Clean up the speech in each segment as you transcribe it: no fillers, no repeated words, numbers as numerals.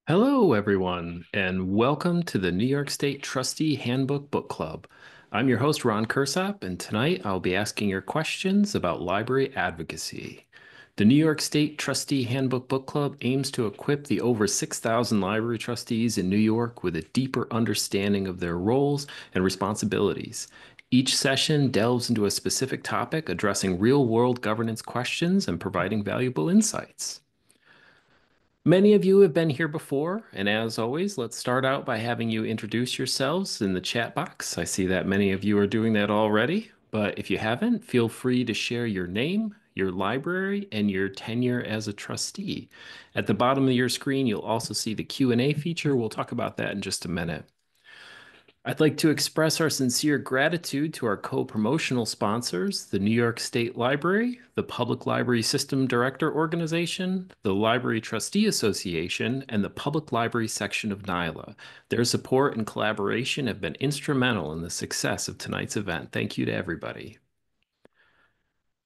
Hello, everyone, and welcome to the New York State Trustee Handbook Book Club. I'm your host, Ron Kursop, and tonight I'll be asking your questions about library advocacy. The New York State Trustee Handbook Book Club aims to equip the over 6,000 library trustees in New York with a deeper understanding of their roles and responsibilities. Each session delves into a specific topic, addressing real-world governance questions and providing valuable insights. Many of you have been here before, and as always, let's start out by having you introduce yourselves in the chat box. I see that many of you are doing that already, but if you haven't, feel free to share your name, your library, and your tenure as a trustee. At the bottom of your screen, you'll also see the Q&A feature. We'll talk about that in just a minute. I'd like to express our sincere gratitude to our co-promotional sponsors, the New York State Library, the Public Library System Director Organization, the Library Trustee Association, and the Public Library section of NYLA. Their support and collaboration have been instrumental in the success of tonight's event. Thank you to everybody.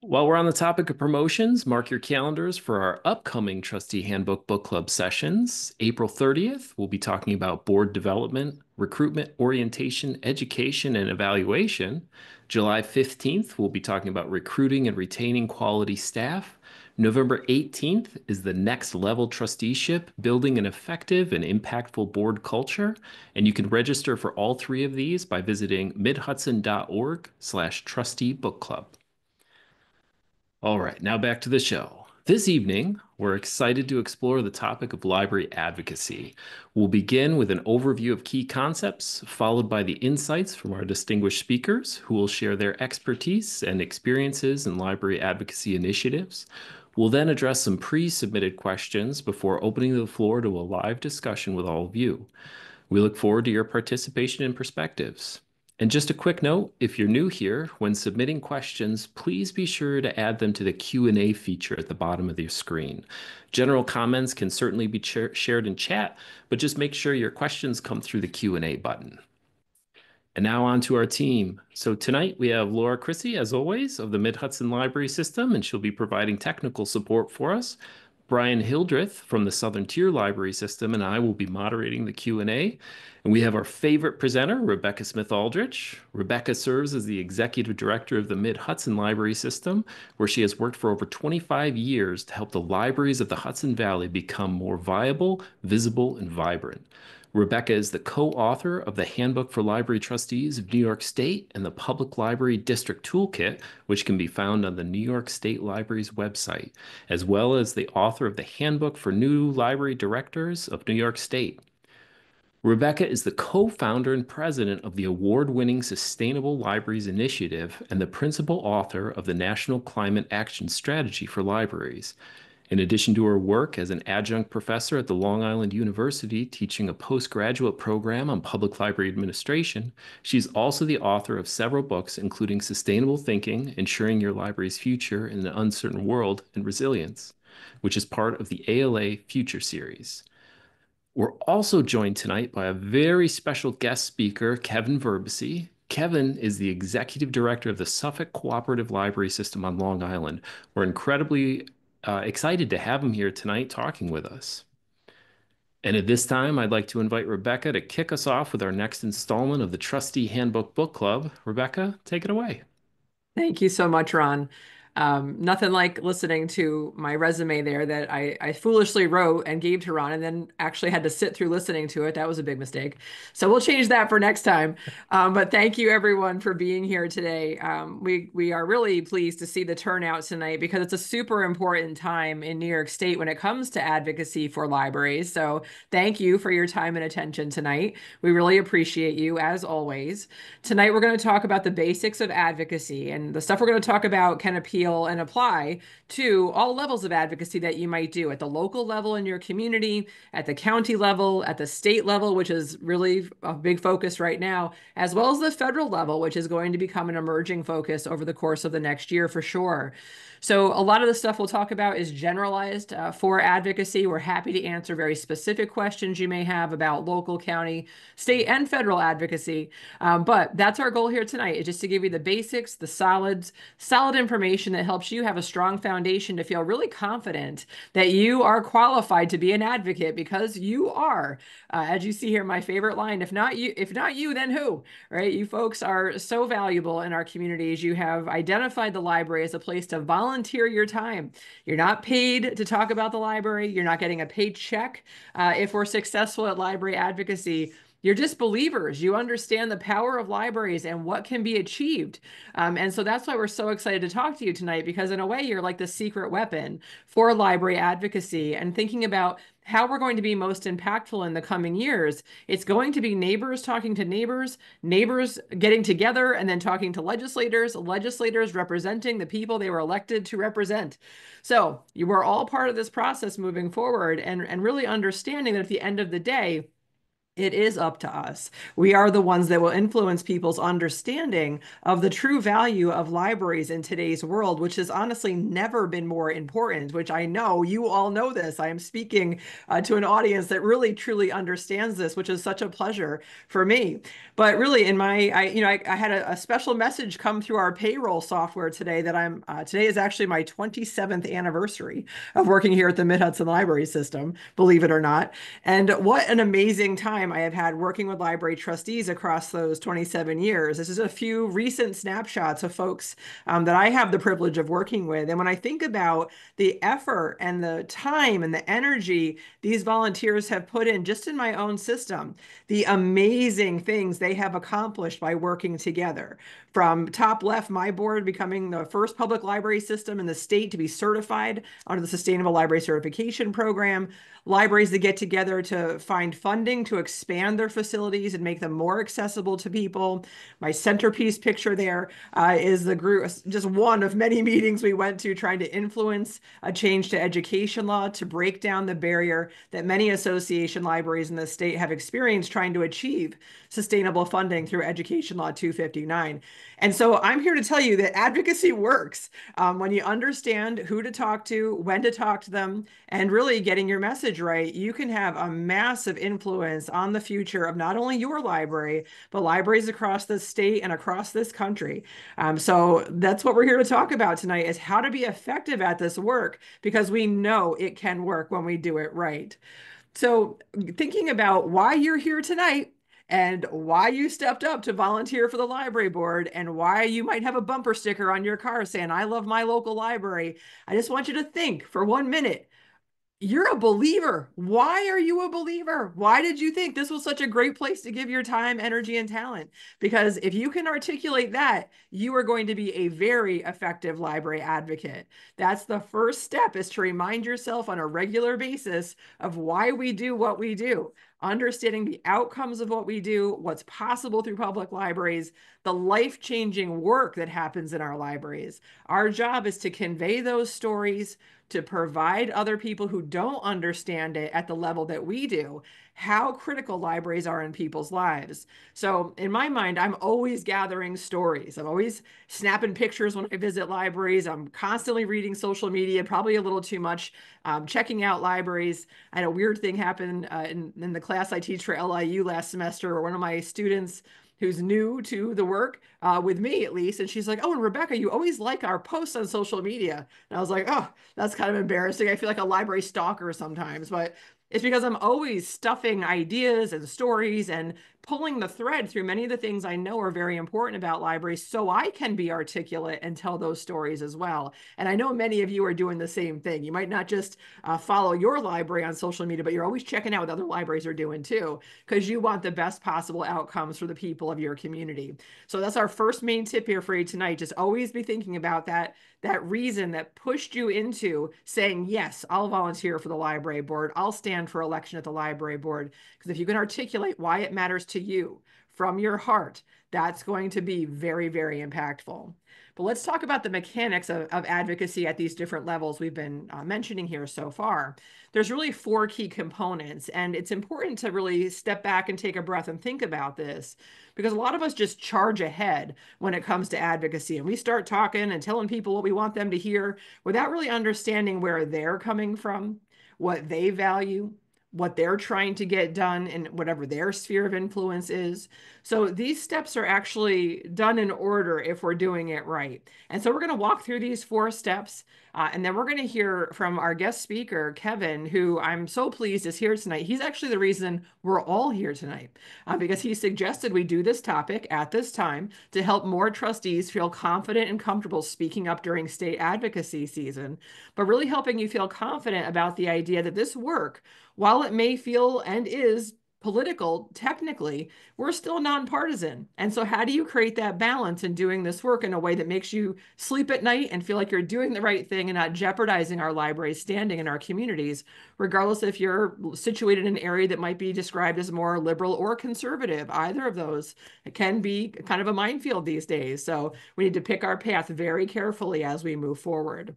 While we're on the topic of promotions, mark your calendars for our upcoming Trustee Handbook Book Club sessions. April 30th, we'll be talking about board development, recruitment, orientation, education, and evaluation. July 15th, we'll be talking about recruiting and retaining quality staff. November 18th is the next level trusteeship, building an effective and impactful board culture. And you can register for all three of these by visiting midhudson.org/trustee book club. All right, now back to the show. This evening, we're excited to explore the topic of library advocacy. We'll begin with an overview of key concepts, followed by the insights from our distinguished speakers, who will share their expertise and experiences in library advocacy initiatives. We'll then address some pre-submitted questions before opening the floor to a live discussion with all of you. We look forward to your participation and perspectives. And just a quick note, if you're new here, when submitting questions, please be sure to add them to the Q&A feature at the bottom of your screen. General comments can certainly be shared in chat, but just make sure your questions come through the Q&A button. And now on to our team. So tonight we have Laura Chrissy, as always, of the Mid-Hudson Library System, and she'll be providing technical support for us. Brian Hildreth from the Southern Tier Library System and I will be moderating the Q&A. And we have our favorite presenter, Rebecca Smith-Aldrich. Rebecca serves as the Executive Director of the Mid-Hudson Library System, where she has worked for over 25 years to help the libraries of the Hudson Valley become more viable, visible, and vibrant. Rebecca is the co-author of the Handbook for Library Trustees of New York State and the Public Library District Toolkit, which can be found on the New York State Library's website, as well as the author of the Handbook for New Library Directors of New York State. Rebecca is the co-founder and president of the award-winning Sustainable Libraries Initiative and the principal author of the National Climate Action Strategy for Libraries. In addition to her work as an adjunct professor at the Long Island University teaching a postgraduate program on public library administration, she's also the author of several books, including Sustainable Thinking, Ensuring Your Library's Future in an Uncertain World, and Resilience, which is part of the ALA Future Series. We're also joined tonight by a very special guest speaker, Kevin Verbesey. Kevin is the executive director of the Suffolk Cooperative Library System on Long Island. We're incredibly excited to have him here tonight talking with us. And at this time, I'd like to invite Rebecca to kick us off with our next installment of the Trustee Handbook Book Club. Rebecca, take it away. Thank you so much, Ron. Nothing like listening to my resume there that I foolishly wrote and gave to Ron and then actually had to sit through listening to it. That was a big mistake. So we'll change that for next time. But thank you everyone for being here today. We are really pleased to see the turnout tonight because it's a super important time in New York State when it comes to advocacy for libraries. So thank you for your time and attention tonight. We really appreciate you as always. Tonight we're going to talk about the basics of advocacy, and the stuff we're going to talk about can appeal and apply to all levels of advocacy that you might do at the local level in your community, at the county level, at the state level, which is really a big focus right now, as well as the federal level, which is going to become an emerging focus over the course of the next year for sure. So a lot of the stuff we'll talk about is generalized for advocacy. We're happy to answer very specific questions you may have about local, county, state, and federal advocacy. But that's our goal here tonight, is just to give you the basics, the solid information information that helps you have a strong foundation to feel really confident that you are qualified to be an advocate because you are. As you see here, my favorite line, if not you, then who? Right? You folks are so valuable in our communities. You have identified the library as a place to volunteer your time. You're not paid to talk about the library. You're not getting a paycheck. If we're successful at library advocacy, you're just believers. You understand the power of libraries and what can be achieved. And so that's why we're so excited to talk to you tonight, because in a way, you're like the secret weapon for library advocacy and thinking about how we're going to be most impactful in the coming years. It's going to be neighbors talking to neighbors, neighbors getting together and then talking to legislators, legislators representing the people they were elected to represent. So you were all part of this process moving forward and really understanding that at the end of the day, it is up to us. We are the ones that will influence people's understanding of the true value of libraries in today's world, which has honestly never been more important, which I know you all know this. I am speaking to an audience that really truly understands this, which is such a pleasure for me. But really, I had a special message come through our payroll software today that today is actually my 27th anniversary of working here at the Mid-Hudson Library System, believe it or not. And what an amazing time I have had working with library trustees across those 27 years. This is a few recent snapshots of folks that I have the privilege of working with. And when I think about the effort and the time and the energy these volunteers have put in just in my own system, the amazing things they have accomplished by working together. From top left, my board becoming the first public library system in the state to be certified under the Sustainable Library Certification Program, libraries that get together to find funding to expand their facilities and make them more accessible to people. My centerpiece picture there is the group, just one of many meetings we went to trying to influence a change to education law to break down the barrier that many association libraries in the state have experienced trying to achieve sustainable funding through Education Law 259. And so I'm here to tell you that advocacy works when you understand who to talk to, when to talk to them, and really getting your message right. You can have a massive influence on the future of not only your library, but libraries across the state and across this country. So that's what we're here to talk about tonight, is how to be effective at this work, because we know it can work when we do it right. So thinking about why you're here tonight, and why you stepped up to volunteer for the library board, and why you might have a bumper sticker on your car saying, I love my local library. I just want you to think for 1 minute. You're a believer. Why are you a believer? Why did you think this was such a great place to give your time, energy, and talent? Because if you can articulate that, you are going to be a very effective library advocate. That's the first step, is to remind yourself on a regular basis of why we do what we do, understanding the outcomes of what we do, what's possible through public libraries, the life-changing work that happens in our libraries. Our job is to convey those stories, to provide other people who don't understand it at the level that we do, how critical libraries are in people's lives. So in my mind, I'm always gathering stories. I'm always snapping pictures when I visit libraries. I'm constantly reading social media, probably a little too much, checking out libraries. I had a weird thing happen in the class I teach for LIU last semester, where one of my students who's new to the work, with me at least. And she's like, oh, and Rebecca, you always like our posts on social media. And I was like, oh, that's kind of embarrassing. I feel like a library stalker sometimes, but it's because I'm always stuffing ideas and stories and pulling the thread through many of the things I know are very important about libraries, so I can be articulate and tell those stories as well. And I know many of you are doing the same thing. You might not just follow your library on social media, but you're always checking out what other libraries are doing too, because you want the best possible outcomes for the people of your community. So that's our first main tip here for you tonight. Just always be thinking about that reason that pushed you into saying, yes, I'll volunteer for the library board. I'll stand for election at the library board. Because if you can articulate why it matters to you from your heart, that's going to be very, very impactful. But let's talk about the mechanics of advocacy at these different levels we've been mentioning here so far. There's really 4 key components, and it's important to really step back and take a breath and think about this, because a lot of us just charge ahead when it comes to advocacy, and we start talking and telling people what we want them to hear without really understanding where they're coming from, what they value, what they're trying to get done and whatever their sphere of influence is. So these steps are actually done in order if we're doing it right. And so we're going to walk through these 4 steps. And then we're going to hear from our guest speaker, Kevin, who I'm so pleased is here tonight. He's actually the reason we're all here tonight, because he suggested we do this topic at this time to help more trustees feel confident and comfortable speaking up during state advocacy season, but really helping you feel confident about the idea that this work, while it may feel and is political, technically, we're still nonpartisan. And so, how do you create that balance in doing this work in a way that makes you sleep at night and feel like you're doing the right thing and not jeopardizing our library's standing in our communities, regardless if you're situated in an area that might be described as more liberal or conservative? Either of those can be kind of a minefield these days. So, we need to pick our path very carefully as we move forward.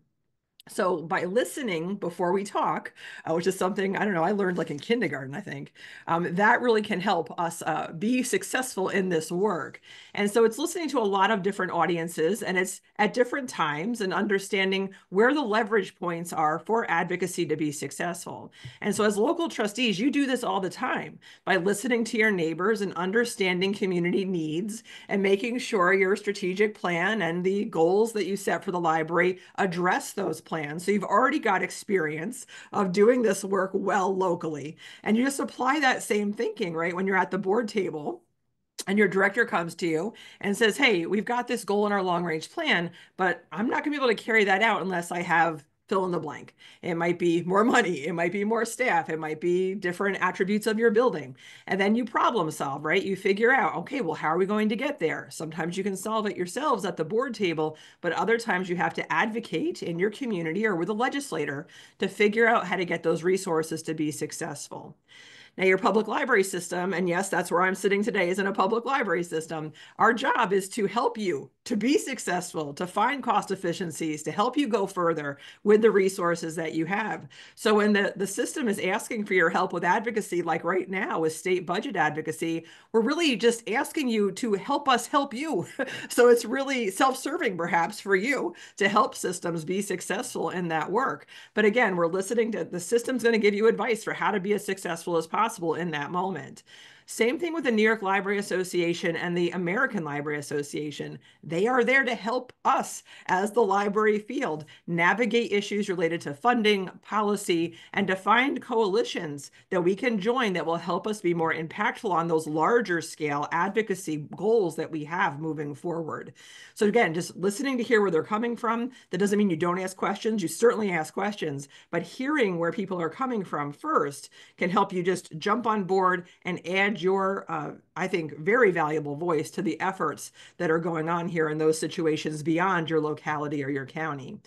So by listening before we talk, which is something, I don't know, I learned like in kindergarten, I think, that really can help us be successful in this work. And so it's listening to a lot of different audiences and it's at different times and understanding where the leverage points are for advocacy to be successful. And so as local trustees, you do this all the time by listening to your neighbors and understanding community needs and making sure your strategic plan and the goals that you set for the library address those plans. So you've already got experience of doing this work well locally. And you just apply that same thinking, right? When you're at the board table and your director comes to you and says, hey, we've got this goal in our long range plan, but I'm not going to be able to carry that out unless I have fill in the blank. It might be more money, it might be more staff, it might be different attributes of your building. And then you problem solve, right? You figure out, okay, well, how are we going to get there? Sometimes you can solve it yourselves at the board table, but other times you have to advocate in your community or with a legislator to figure out how to get those resources to be successful. Now, your public library system, and yes, that's where I'm sitting today, is in a public library system. Our job is to help you to be successful, to find cost efficiencies, to help you go further with the resources that you have. So when the system is asking for your help with advocacy, like right now with state budget advocacy, we're really just asking you to help us help you. So it's really self-serving perhaps for you to help systems be successful in that work. But again, we're listening to the system's going to give you advice for how to be as successful as possible in that moment. Same thing with the New York Library Association and the American Library Association. They are there to help us as the library field navigate issues related to funding, policy, and to find coalitions that we can join that will help us be more impactful on those larger scale advocacy goals that we have moving forward. So again, just listening to hear where they're coming from. That doesn't mean you don't ask questions. You certainly ask questions, but hearing where people are coming from first can help you just jump on board and add your, I think, very valuable voice to the efforts that are going on here in those situations beyond your locality or your county.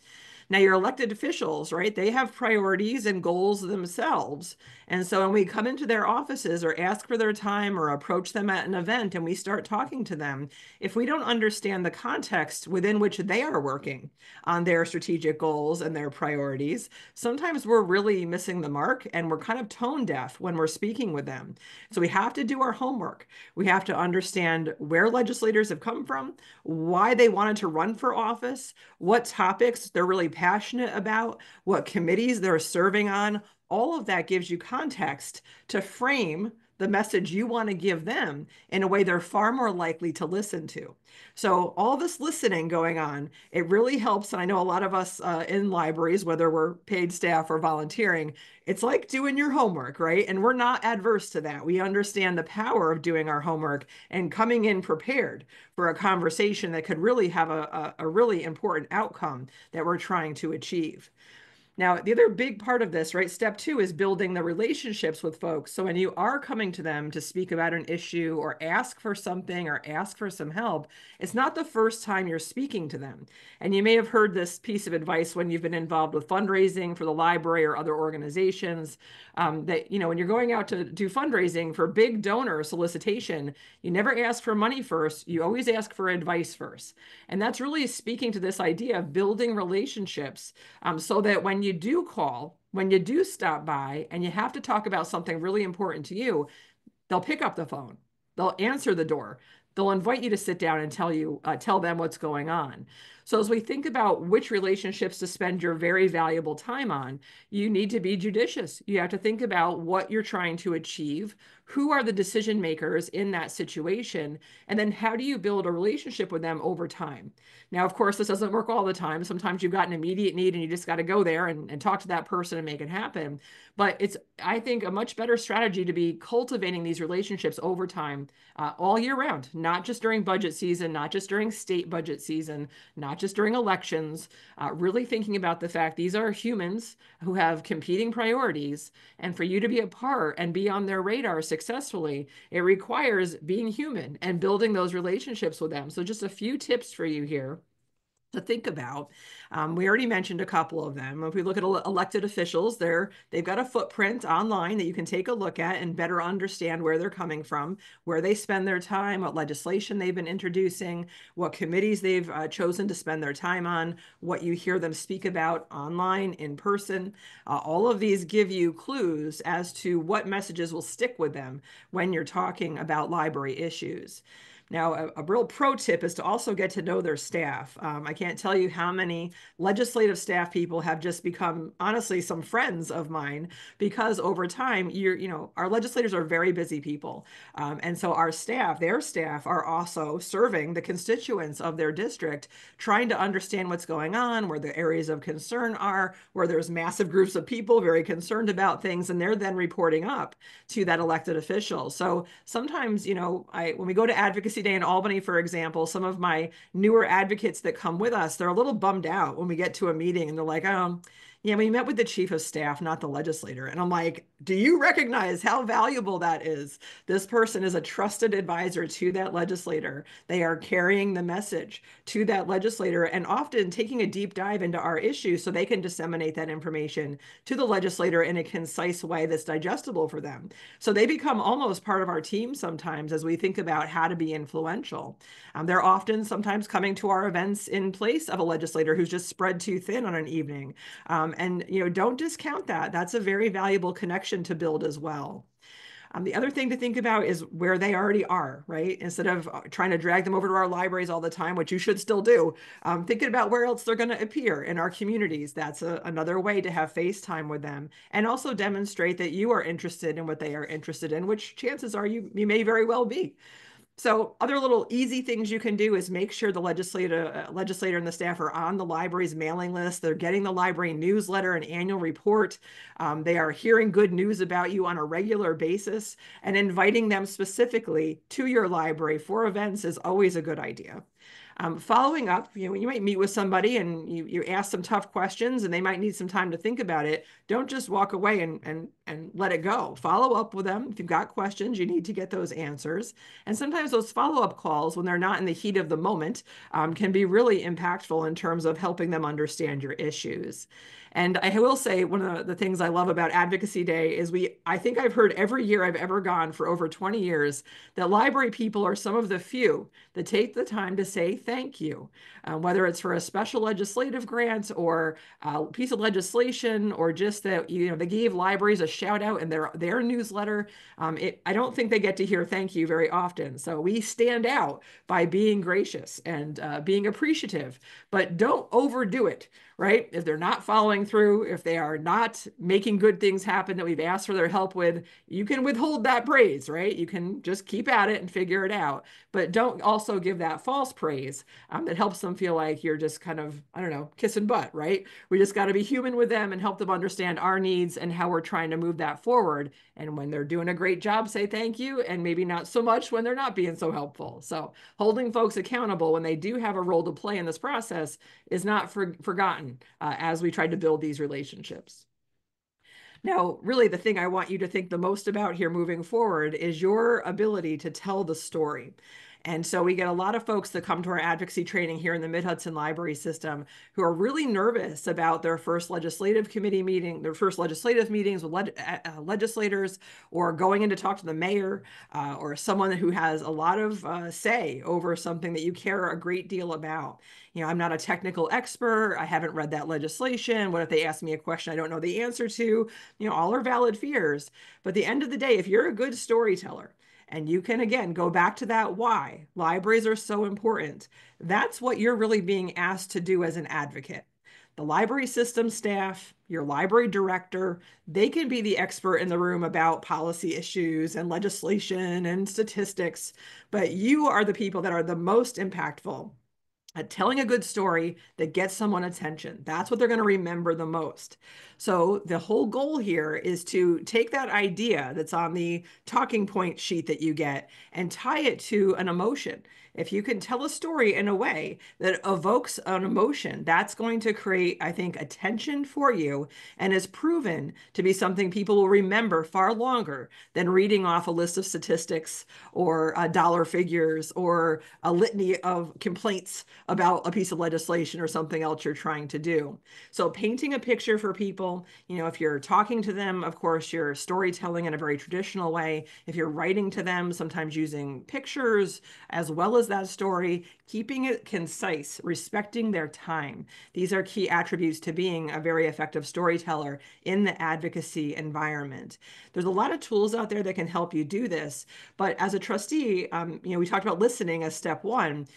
Now, your elected officials, right? They have priorities and goals themselves. And so when we come into their offices or ask for their time or approach them at an event and we start talking to them, if we don't understand the context within which they are working on their strategic goals and their priorities, sometimes we're really missing the mark and we're kind of tone deaf when we're speaking with them. So we have to do our homework. We have to understand where legislators have come from, why they wanted to run for office, what topics they're really passionate about, what committees they're serving on. All of that gives you context to frame the message you want to give them in a way they're far more likely to listen to. So all this listening going on, it really helps. And I know a lot of us in libraries, whether we're paid staff or volunteering, it's like doing your homework, right? And we're not adverse to that. We understand the power of doing our homework and coming in prepared for a conversation that could really have a really important outcome that we're trying to achieve. Now, the other big part of this, right, step 2 is building the relationships with folks. So when you are coming to them to speak about an issue or ask for something or ask for some help, it's not the first time you're speaking to them. And you may have heard this piece of advice when you've been involved with fundraising for the library or other organizations, that, you know, when you're going out to do fundraising for big donor solicitation, you never ask for money first. You always ask for advice first. And that's really speaking to this idea of building relationships, so that when you do call, when you do stop by and you have to talk about something really important to you, they'll pick up the phone, they'll answer the door, they'll invite you to sit down and tell them what's going on. So as we think about which relationships to spend your very valuable time on, you need to be judicious. You have to think about what you're trying to achieve, who are the decision makers in that situation, and then how do you build a relationship with them over time. Now, of course, this doesn't work all the time. Sometimes you've got an immediate need and you just got to go there and talk to that person and make it happen. But it's, I think, a much better strategy to be cultivating these relationships over time, all year round, not just during budget season, not just during state budget season, not just during elections, really thinking about the fact these are humans who have competing priorities. And for you to be a part and be on their radar successfully, it requires being human and building those relationships with them. So, just a few tips for you here to think about. We already mentioned a couple of them. If we look at elected officials, they've got a footprint online that you can take a look at and better understand where they're coming from, where they spend their time, what legislation they've been introducing, what committees they've chosen to spend their time on, what you hear them speak about online, in person. All of these give you clues as to what messages will stick with them when you're talking about library issues. Now, a real pro tip is to also get to know their staff. I can't tell you how many legislative staff people have just become, honestly, some friends of mine because over time, our legislators are very busy people. And so our staff, their staff, are also serving the constituents of their district, trying to understand what's going on, where the areas of concern are, where there's massive groups of people very concerned about things, and they're then reporting up to that elected official. So sometimes, when we go to Advocacy Day in Albany, for example, some of my newer advocates that come with us, they're a little bummed out when we get to a meeting and they're like, yeah, we met with the chief of staff, not the legislator. And I'm like, do you recognize how valuable that is? This person is a trusted advisor to that legislator. They are carrying the message to that legislator and often taking a deep dive into our issues so they can disseminate that information to the legislator in a concise way that's digestible for them. So they become almost part of our team sometimes as we think about how to be influential. They're often sometimes coming to our events in place of a legislator who's just spread too thin on an evening. And don't discount that. That's a very valuable connection to build as well. The other thing to think about is where they already are, right? Instead of trying to drag them over to our libraries all the time, which you should still do, thinking about where else they're going to appear in our communities. That's another way to have face time with them and also demonstrate that you are interested in what they are interested in, which chances are you may very well be. So other little easy things you can do is make sure the legislator and the staff are on the library's mailing list. They're getting the library newsletter and annual report. They are hearing good news about you on a regular basis, and inviting them specifically to your library for events is always a good idea. Following up, you might meet with somebody and you ask some tough questions and they might need some time to think about it. Don't just walk away and let it go. Follow up with them. If you've got questions, you need to get those answers. And sometimes those follow-up calls, when they're not in the heat of the moment, can be really impactful in terms of helping them understand your issues. And I will say one of the things I love about Advocacy Day is I think I've heard every year I've ever gone for over 20 years that library people are some of the few that take the time to say thank you, whether it's for a special legislative grant or a piece of legislation or just that they gave libraries a shout out in their newsletter. I don't think they get to hear thank you very often. So we stand out by being gracious and being appreciative, but don't overdo it, right? If they're not following through, if they are not making good things happen that we've asked for their help with, you can withhold that praise, right? You can just keep at it and figure it out. But don't also give that false praise that helps them feel like you're just kind of, I don't know, kissing butt, right? We just got to be human with them and help them understand our needs and how we're trying to move that forward. And when they're doing a great job, say thank you, and maybe not so much when they're not being so helpful. So holding folks accountable when they do have a role to play in this process is not forgotten as we try to build these relationships. Now, really, the thing I want you to think the most about here moving forward is your ability to tell the story. And so we get a lot of folks that come to our advocacy training here in the Mid-Hudson Library System who are really nervous about their first legislative committee meeting, their first legislative meetings with legislators, or going in to talk to the mayor or someone who has a lot of say over something that you care a great deal about. I'm not a technical expert. I haven't read that legislation. What if they ask me a question I don't know the answer to? All are valid fears. But at the end of the day, if you're a good storyteller, And you can, again, go back to that why. Libraries are so important. That's what you're really being asked to do as an advocate. The library system staff, your library director, they can be the expert in the room about policy issues and legislation and statistics, but you are the people that are the most impactful at telling a good story that gets someone attention. That's what they're going to remember the most. So the whole goal here is to take that idea that's on the talking point sheet that you get and tie it to an emotion. If you can tell a story in a way that evokes an emotion, that's going to create, I think, attention for you and is proven to be something people will remember far longer than reading off a list of statistics or dollar figures or a litany of complaints about a piece of legislation or something else you're trying to do. So painting a picture for people, if you're talking to them, of course, you're storytelling in a very traditional way. If you're writing to them, sometimes using pictures as well as that story, keeping it concise, respecting their time. These are key attributes to being a very effective storyteller in the advocacy environment. There's a lot of tools out there that can help you do this, but as a trustee, we talked about listening as step one,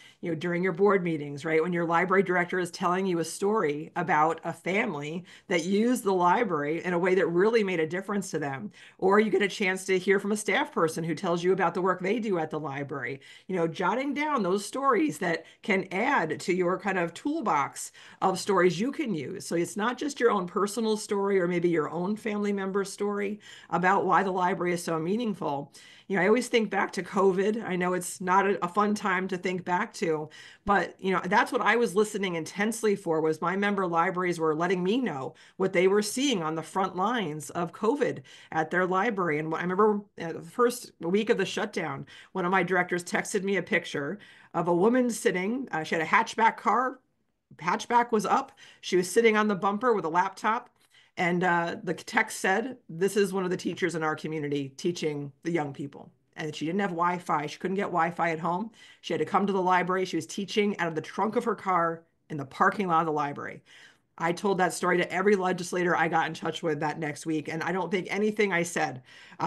during your board meetings, right? When your library director is telling you a story about a family that used the library in a way that really made a difference to them, or you get a chance to hear from a staff person who tells you about the work they do at the library, jotting down those stories that can add to your kind of toolbox of stories you can use. So it's not just your own personal story or maybe your own family member story about why the library is so meaningful. I always think back to COVID. I know it's not a fun time to think back to, but that's what I was listening intensely for was my member libraries were letting me know what they were seeing on the front lines of COVID at their library. And I remember the first week of the shutdown, one of my directors texted me a picture of a woman sitting. She had a hatchback car. Hatchback was up. She was sitting on the bumper with a laptop. And the text said, "This is one of the teachers in our community teaching the young people." And she didn't have Wi-Fi. She couldn't get Wi-Fi at home. She had to come to the library. She was teaching out of the trunk of her car in the parking lot of the library. I told that story to every legislator I got in touch with that next week. And I don't think anything I said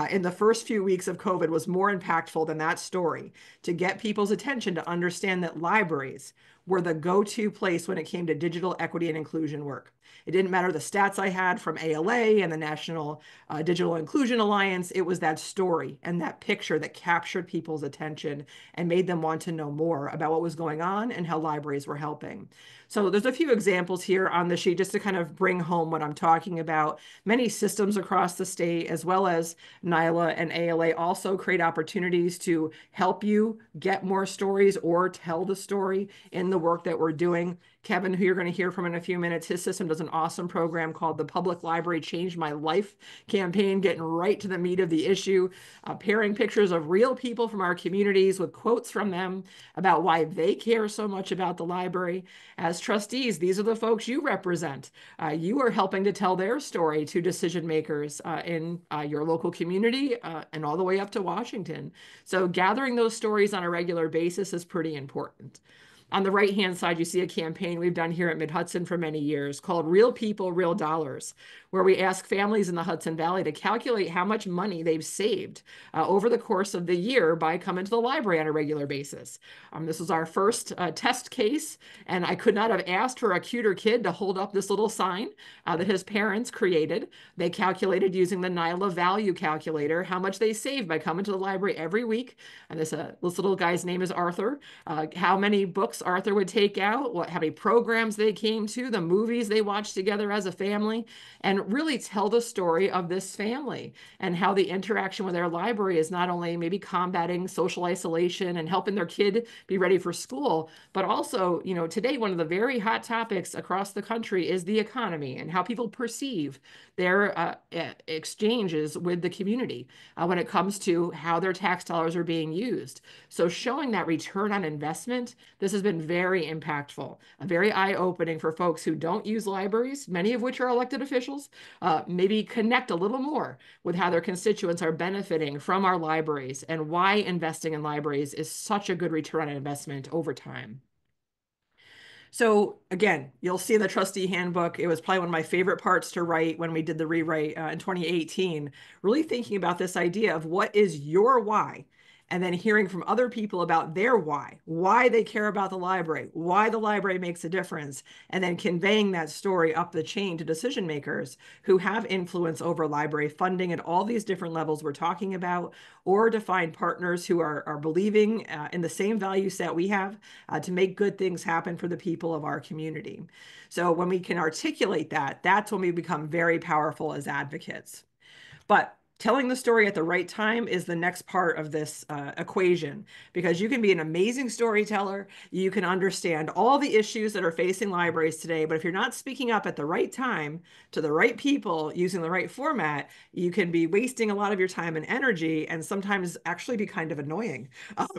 in the first few weeks of COVID was more impactful than that story to get people's attention to understand that libraries were the go-to place when it came to digital equity and inclusion work. It didn't matter the stats I had from ALA and the National Digital Inclusion Alliance. It was that story and that picture that captured people's attention and made them want to know more about what was going on and how libraries were helping. So there's a few examples here on the sheet just to kind of bring home what I'm talking about. Many systems across the state, as well as NILA and ALA, also create opportunities to help you get more stories or tell the story in the work that we're doing. Kevin, who you're going to hear from in a few minutes, his system does an awesome program called the Public Library Changed My Life campaign, getting right to the meat of the issue, pairing pictures of real people from our communities with quotes from them about why they care so much about the library. As trustees, these are the folks you represent. You are helping to tell their story to decision makers in your local community and all the way up to Washington. So gathering those stories on a regular basis is pretty important. On the right-hand side, you see a campaign we've done here at Mid-Hudson for many years called Real People, Real Dollars, where we ask families in the Hudson Valley to calculate how much money they've saved over the course of the year by coming to the library on a regular basis. This was our first test case, and I could not have asked for a cuter kid to hold up this little sign that his parents created. They calculated using the NILA value calculator how much they saved by coming to the library every week. And this little guy's name is Arthur. How many books Arthur would take out, how many programs they came to, the movies they watched together as a family, and really tell the story of this family and how the interaction with their library is not only maybe combating social isolation and helping their kid be ready for school, but also, today one of the very hot topics across the country is the economy and how people perceive their exchanges with the community when it comes to how their tax dollars are being used. So showing that return on investment, this has been very impactful, very eye-opening for folks who don't use libraries, many of which are elected officials, maybe connect a little more with how their constituents are benefiting from our libraries and why investing in libraries is such a good return on investment over time. So again, you'll see in the trustee handbook, it was probably one of my favorite parts to write when we did the rewrite in 2018, really thinking about this idea of what is your why and then hearing from other people about their why they care about the library, why the library makes a difference, and then conveying that story up the chain to decision makers who have influence over library funding at all these different levels we're talking about, or to find partners who are believing in the same value set we have to make good things happen for the people of our community. So when we can articulate that, that's when we become very powerful as advocates. But telling the story at the right time is the next part of this equation, because you can be an amazing storyteller. You can understand all the issues that are facing libraries today. But if you're not speaking up at the right time to the right people using the right format, you can be wasting a lot of your time and energy and sometimes actually be kind of annoying.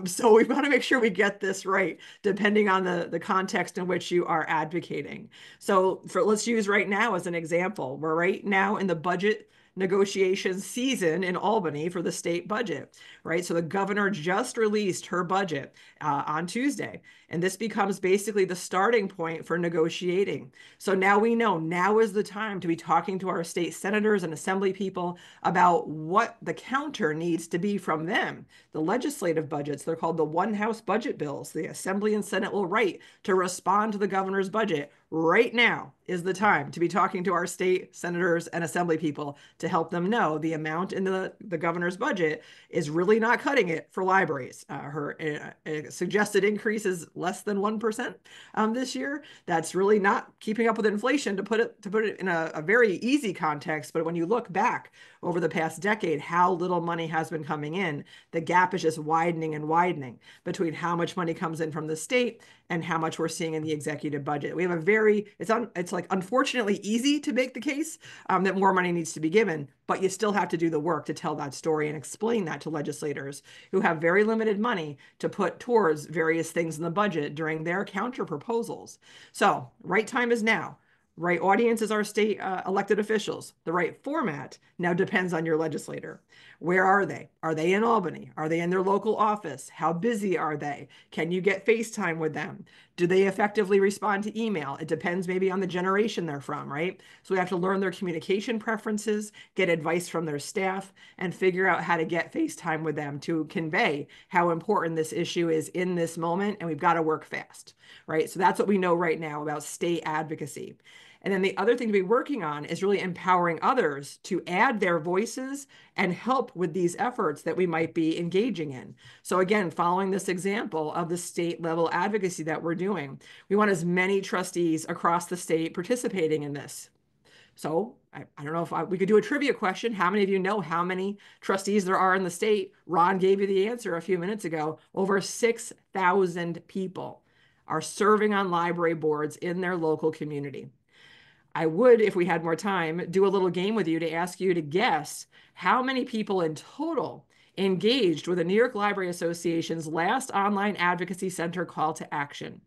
So we've got to make sure we get this right, depending on the context in which you are advocating. So let's use right now as an example. We're right now in the budget negotiation season in Albany for the state budget, right? So the governor just released her budget on Tuesday, and this becomes basically the starting point for negotiating. So now we know now is the time to be talking to our state senators and assembly people about what the counter needs to be from them. The legislative budgets, they're called the one house budget bills, the assembly and senate will write to respond to the governor's budget. Right now is the time to be talking to our state senators and assembly people to help them know the amount in the governor's budget is really not cutting it for libraries. Her suggested increase is less than 1% this year. That's really not keeping up with inflation, to put it in a very easy context. But when you look back over the past decade, how little money has been coming in, the gap is just widening and widening between how much money comes in from the state and how much we're seeing in the executive budget. We have a very, it's like unfortunately easy to make the case that more money needs to be given, but you still have to do the work to tell that story and explain that to legislators who have very limited money to put towards various things in the budget during their counter proposals. So, right time is now. Right audience is our state elected officials. The right format now depends on your legislator. Where are they? Are they in Albany? Are they in their local office? How busy are they? Can you get FaceTime with them? Do they effectively respond to email? It depends maybe on the generation they're from, right? So we have to learn their communication preferences, get advice from their staff, and figure out how to get FaceTime with them to convey how important this issue is in this moment. And we've got to work fast, right? So that's what we know right now about state advocacy. And then the other thing to be working on is really empowering others to add their voices and help with these efforts that we might be engaging in. So again, following this example of the state level advocacy that we're doing, we want as many trustees across the state participating in this. So I don't know if we could do a trivia question. How many of you know how many trustees there are in the state? Ron gave you the answer a few minutes ago. Over 6,000 people are serving on library boards in their local community. I would, if we had more time, do a little game with you to ask you to guess how many people in total engaged with the New York Library Association's last online advocacy center call to action.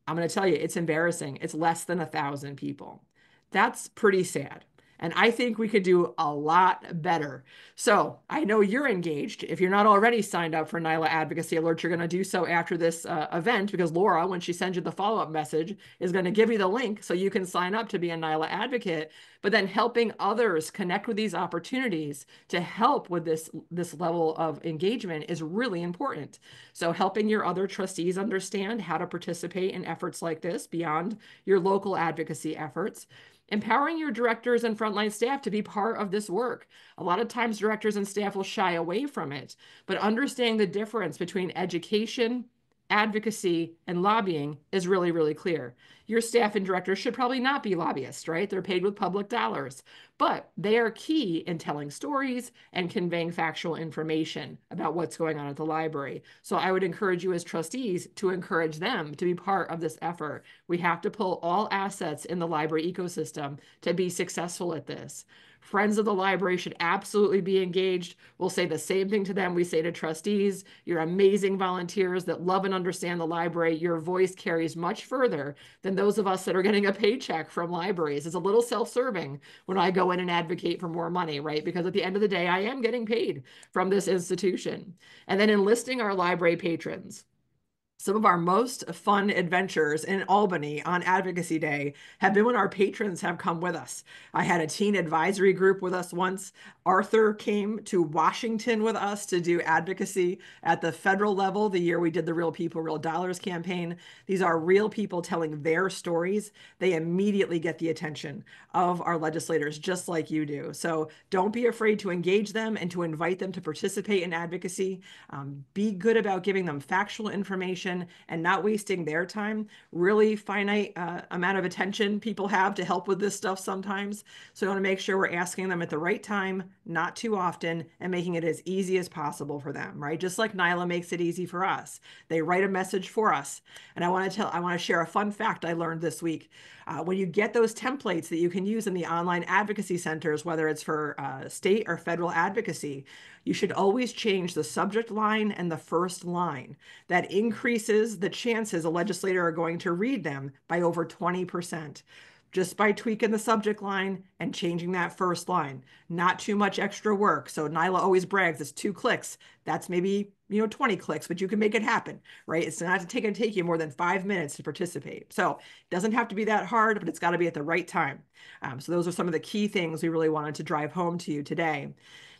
I'm going to tell you, it's embarrassing. It's less than 1,000 people. That's pretty sad. And I think we could do a lot better. So I know you're engaged. If you're not already signed up for NYLA Advocacy Alert, you're going to do so after this event, because Laura, when she sends you the follow-up message, is going to give you the link so you can sign up to be a NYLA advocate. But then helping others connect with these opportunities to help with this level of engagement is really important. So helping your other trustees understand how to participate in efforts like this beyond your local advocacy efforts. Empowering your directors and frontline staff to be part of this work. A lot of times directors and staff will shy away from it, but understanding the difference between education, advocacy, and lobbying is really, really clear. Your staff and directors should probably not be lobbyists, right? They're paid with public dollars, but they are key in telling stories and conveying factual information about what's going on at the library. So I would encourage you as trustees to encourage them to be part of this effort. We have to pull all assets in the library ecosystem to be successful at this. Friends of the library should absolutely be engaged. We'll say the same thing to them we say to trustees. You're amazing volunteers that love and understand the library. Your voice carries much further than those of us that are getting a paycheck from libraries. It's a little self-serving when I go in and advocate for more money, right? Because at the end of the day, I am getting paid from this institution. And then enlisting our library patrons. Some of our most fun adventures in Albany on Advocacy Day have been when our patrons have come with us. I had a teen advisory group with us once. Arthur came to Washington with us to do advocacy at the federal level the year we did the Real People, Real Dollars campaign. These are real people telling their stories. They immediately get the attention of our legislators, just like you do. So don't be afraid to engage them and to invite them to participate in advocacy. Be good about giving them factual information and not wasting their time. Really finite amount of attention people have to help with this stuff sometimes. So we want to make sure we're asking them at the right time, not too often, and making it as easy as possible for them, right? Just like Nyla makes it easy for us. They write a message for us. And I want to share a fun fact I learned this week. When you get those templates that you can use in the online advocacy centers, whether it's for state or federal advocacy, you should always change the subject line and the first line. That increases the chances a legislator are going to read them by over 20%. Just by tweaking the subject line and changing that first line. Not too much extra work. So Nyla always brags it's 2 clicks. That's maybe 20 clicks, but you can make it happen, right? It's not to take you more than 5 minutes to participate. So it doesn't have to be that hard, but it's got to be at the right time. So those are some of the key things we really wanted to drive home to you today.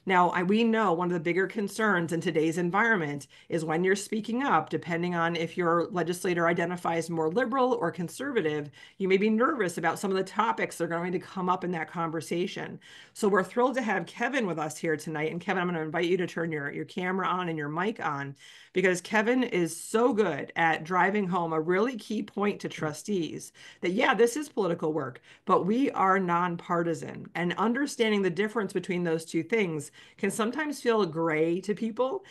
Now, we know one of the bigger concerns in today's environment is when you're speaking up, depending on if your legislator identifies more liberal or conservative, you may be nervous about some of the topics that are going to come up in that conversation. So we're thrilled to have Kevin with us here tonight. And Kevin, I'm going to invite you to turn your camera on and your mic on because Kevin is so good at driving home a really key point to trustees that, yeah, this is political work, but we are nonpartisan. And understanding the difference between those two things can sometimes feel gray to people.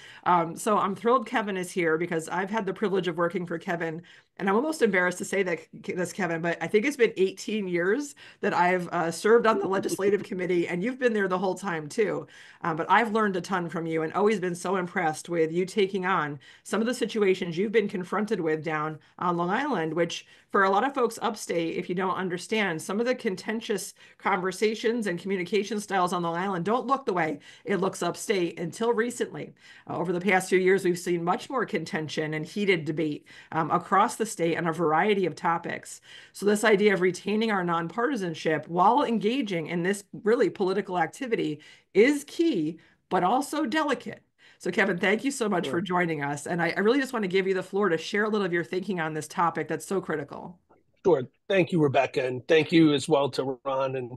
So I'm thrilled Kevin is here because I've had the privilege of working for Kevin. And I'm almost embarrassed to say this, Kevin, but I think it's been 18 years that I've served on the legislative committee, and you've been there the whole time too. But I've learned a ton from you and always been so impressed with you taking on some of the situations you've been confronted with down on Long Island, which for a lot of folks upstate, if you don't understand, some of the contentious conversations and communication styles on Long Island don't look the way it looks upstate until recently. Over the past few years, we've seen much more contention and heated debate across the state on a variety of topics. So this idea of retaining our nonpartisanship while engaging in this really political activity is key, but also delicate. So Kevin, thank you so much for Sure. joining us. And I really just want to give you the floor to share a little of your thinking on this topic that's so critical. Sure. Thank you, Rebecca. And thank you as well to Ron and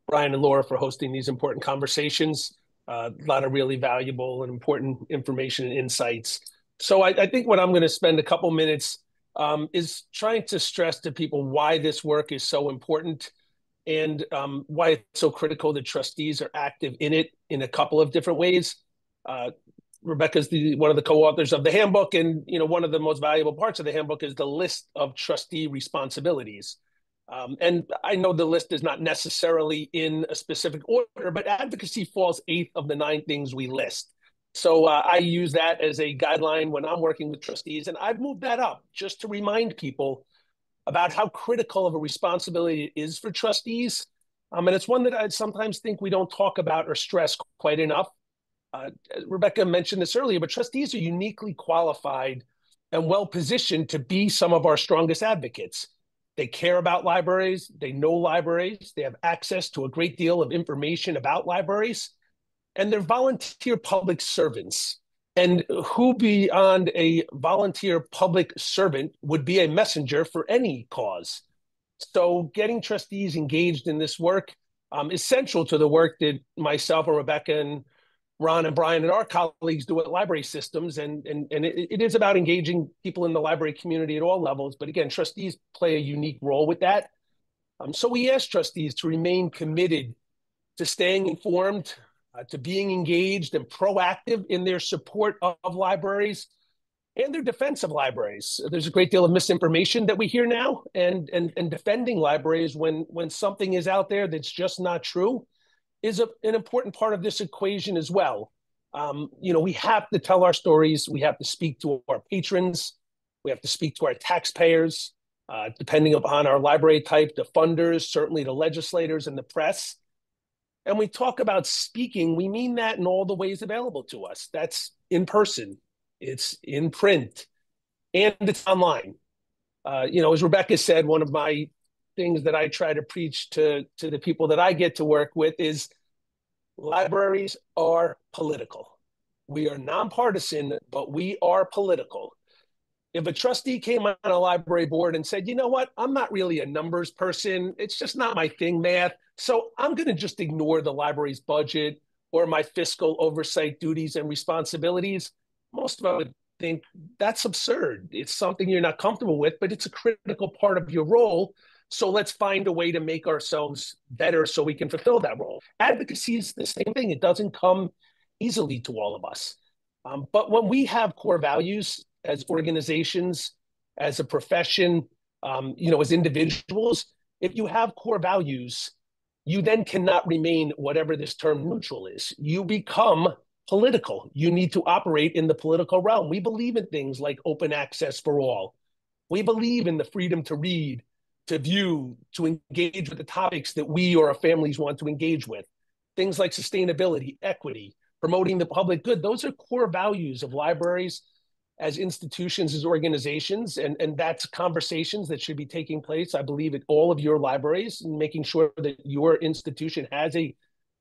Brian and Laura for hosting these important conversations. A lot of really valuable and important information and insights. So I think what I'm going to spend a couple minutes is trying to stress to people why this work is so important and why it's so critical that trustees are active in it in a couple of different ways. Rebecca's one of the co-authors of the handbook, and one of the most valuable parts of the handbook is the list of trustee responsibilities. And I know the list is not necessarily in a specific order, but advocacy falls 8th of the 9 things we list. So I use that as a guideline when I'm working with trustees, and I've moved that up just to remind people about how critical of a responsibility it is for trustees. And it's one that I sometimes think we don't talk about or stress quite enough. Rebecca mentioned this earlier, but trustees are uniquely qualified and well-positioned to be some of our strongest advocates. They care about libraries, they know libraries, they have access to a great deal of information about libraries, and they're volunteer public servants. And who beyond a volunteer public servant would be a messenger for any cause? So getting trustees engaged in this work is central to the work that myself and Rebecca and Ron and Brian and our colleagues do at Library Systems. And it is about engaging people in the library community at all levels. But again, trustees play a unique role with that. So we ask trustees to remain committed to staying informed, to being engaged and proactive in their support of libraries and their defense of libraries. There's a great deal of misinformation that we hear now, and defending libraries when something is out there that's just not true is an important part of this equation as well. We have to tell our stories. We have to speak to our patrons. We have to speak to our taxpayers, depending upon our library type, the funders, certainly the legislators and the press. And we talk about speaking, we mean that in all the ways available to us. That's in person, it's in print, and it's online. As Rebecca said, one of my things that I try to preach to the people that I get to work with is libraries are political. We are nonpartisan, but we are political. If a trustee came on a library board and said, you know what, I'm not really a numbers person, it's just not my thing, math, so I'm going to just ignore the library's budget or my fiscal oversight duties and responsibilities, most of us would think that's absurd. It's something you're not comfortable with, but it's a critical part of your role. So let's find a way to make ourselves better so we can fulfill that role. Advocacy is the same thing. It doesn't come easily to all of us. But when we have core values as organizations, as a profession, as individuals, if you have core values, you then cannot remain whatever this term neutral is. You become political. You need to operate in the political realm. We believe in things like open access for all. We believe in the freedom to read, to view, to engage with the topics that we or our families want to engage with. Things like sustainability, equity, promoting the public good. Those are core values of libraries as institutions, as organizations, and that's conversations that should be taking place, I believe, at all of your libraries, and making sure that your institution has a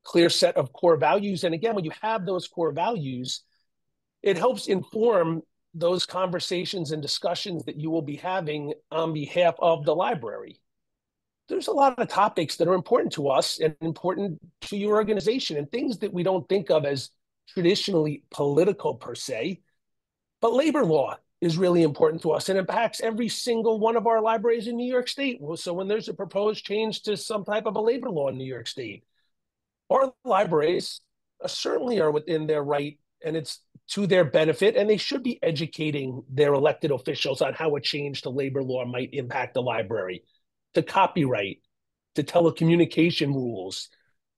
clear set of core values. And again, when you have those core values, it helps inform those conversations and discussions that you will be having on behalf of the library. There's a lot of topics that are important to us and important to your organization, and things that we don't think of as traditionally political per se. But labor law is really important to us and impacts every single one of our libraries in New York State. So when there's a proposed change to some type of a labor law in New York State, our libraries certainly are within their right, and it's to their benefit, and they should be educating their elected officials on how a change to labor law might impact the library, to copyright, to telecommunication rules,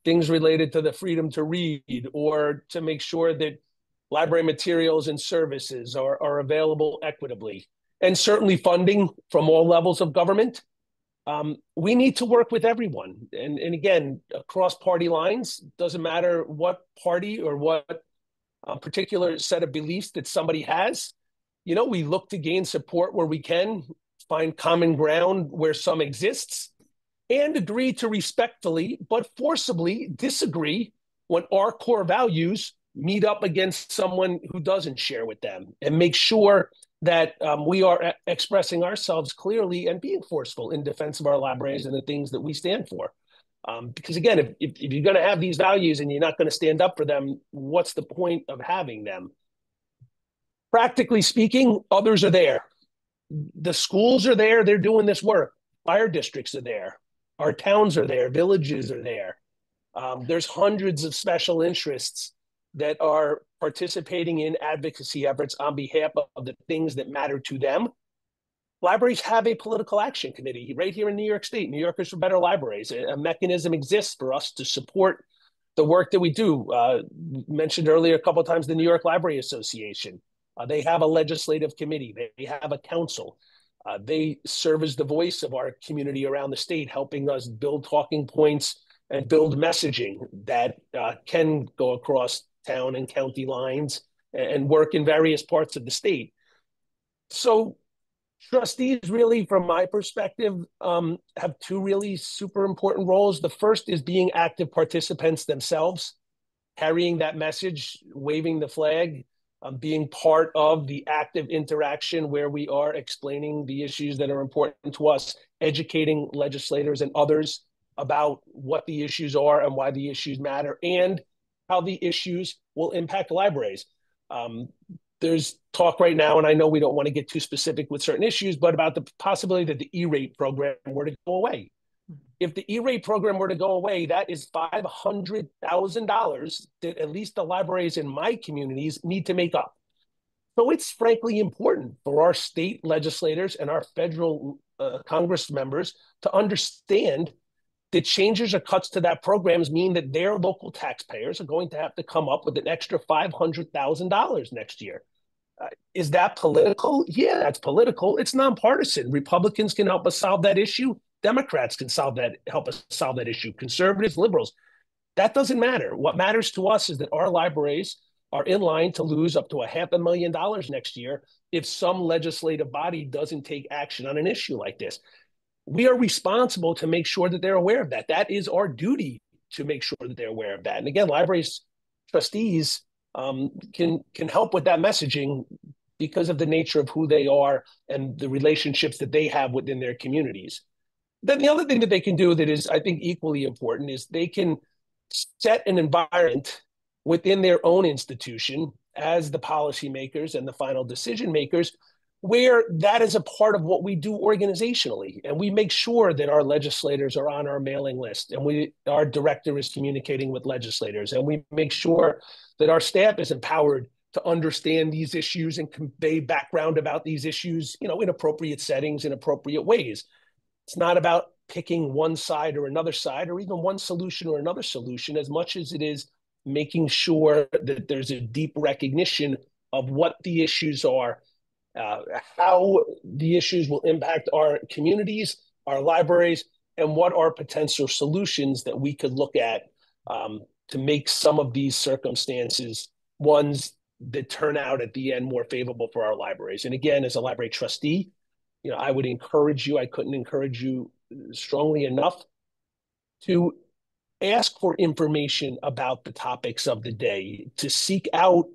things related to the freedom to read, or to make sure that library materials and services are available equitably, and certainly funding from all levels of government. We need to work with everyone. And again, across party lines, doesn't matter what party or what particular set of beliefs that somebody has. We look to gain support where we can, find common ground where some exists, and agree to respectfully but forcibly disagree when our core values meet up against someone who doesn't share with them, and make sure that we are expressing ourselves clearly and being forceful in defense of our libraries and the things that we stand for. Because again, if you're going to have these values and you're not going to stand up for them, what's the point of having them? Practically speaking, others are there. The schools are there. They're doing this work. Fire districts are there. Our towns are there. Villages are there. There's hundreds of special interests that are participating in advocacy efforts on behalf of the things that matter to them. Libraries have a political action committee right here in New York State, New Yorkers for Better Libraries. A mechanism exists for us to support the work that we do. Mentioned earlier a couple of times the New York Library Association. They have a legislative committee. They have a council. They serve as the voice of our community around the state, helping us build talking points and build messaging that can go across town and county lines and work in various parts of the state. So trustees really, from my perspective, have two really super important roles. The first is being active participants themselves, carrying that message, waving the flag, being part of the active interaction where we are explaining the issues that are important to us, educating legislators and others about what the issues are and why the issues matter, and how the issues will impact libraries. There's talk right now, and I know we don't want to get too specific with certain issues, but about the possibility that the E-rate program were to go away. If the E-rate program were to go away, that is $500,000 that at least the libraries in my communities need to make up. So it's frankly important for our state legislators and our federal Congress members to understand that changes or cuts to that programs mean that their local taxpayers are going to have to come up with an extra $500,000 next year. Is that political? Yeah, that's political. It's nonpartisan. Republicans can help us solve that issue. Democrats can help us solve that issue. Conservatives, liberals, that doesn't matter. What matters to us is that our libraries are in line to lose up to $500,000 next year if some legislative body doesn't take action on an issue like this. We are responsible to make sure that they're aware of that. That is our duty, to make sure that they're aware of that. And again, libraries trustees can help with that messaging because of the nature of who they are and the relationships that they have within their communities. Then the other thing that they can do that is, I think, equally important is they can set an environment within their own institution as the policymakers and the final decision makers where that is a part of what we do organizationally. And we make sure that our legislators are on our mailing list, and our director is communicating with legislators, and we make sure that our staff is empowered to understand these issues and convey background about these issues, in appropriate settings, in appropriate ways. It's not about picking one side or another side, or even one solution or another solution, as much as it is making sure that there's a deep recognition of what the issues are, how the issues will impact our communities, our libraries, and what are potential solutions that we could look at to make some of these circumstances ones that turn out at the end more favorable for our libraries. And again, as a library trustee, I would encourage you, I couldn't encourage you strongly enough to ask for information about the topics of the day, to seek out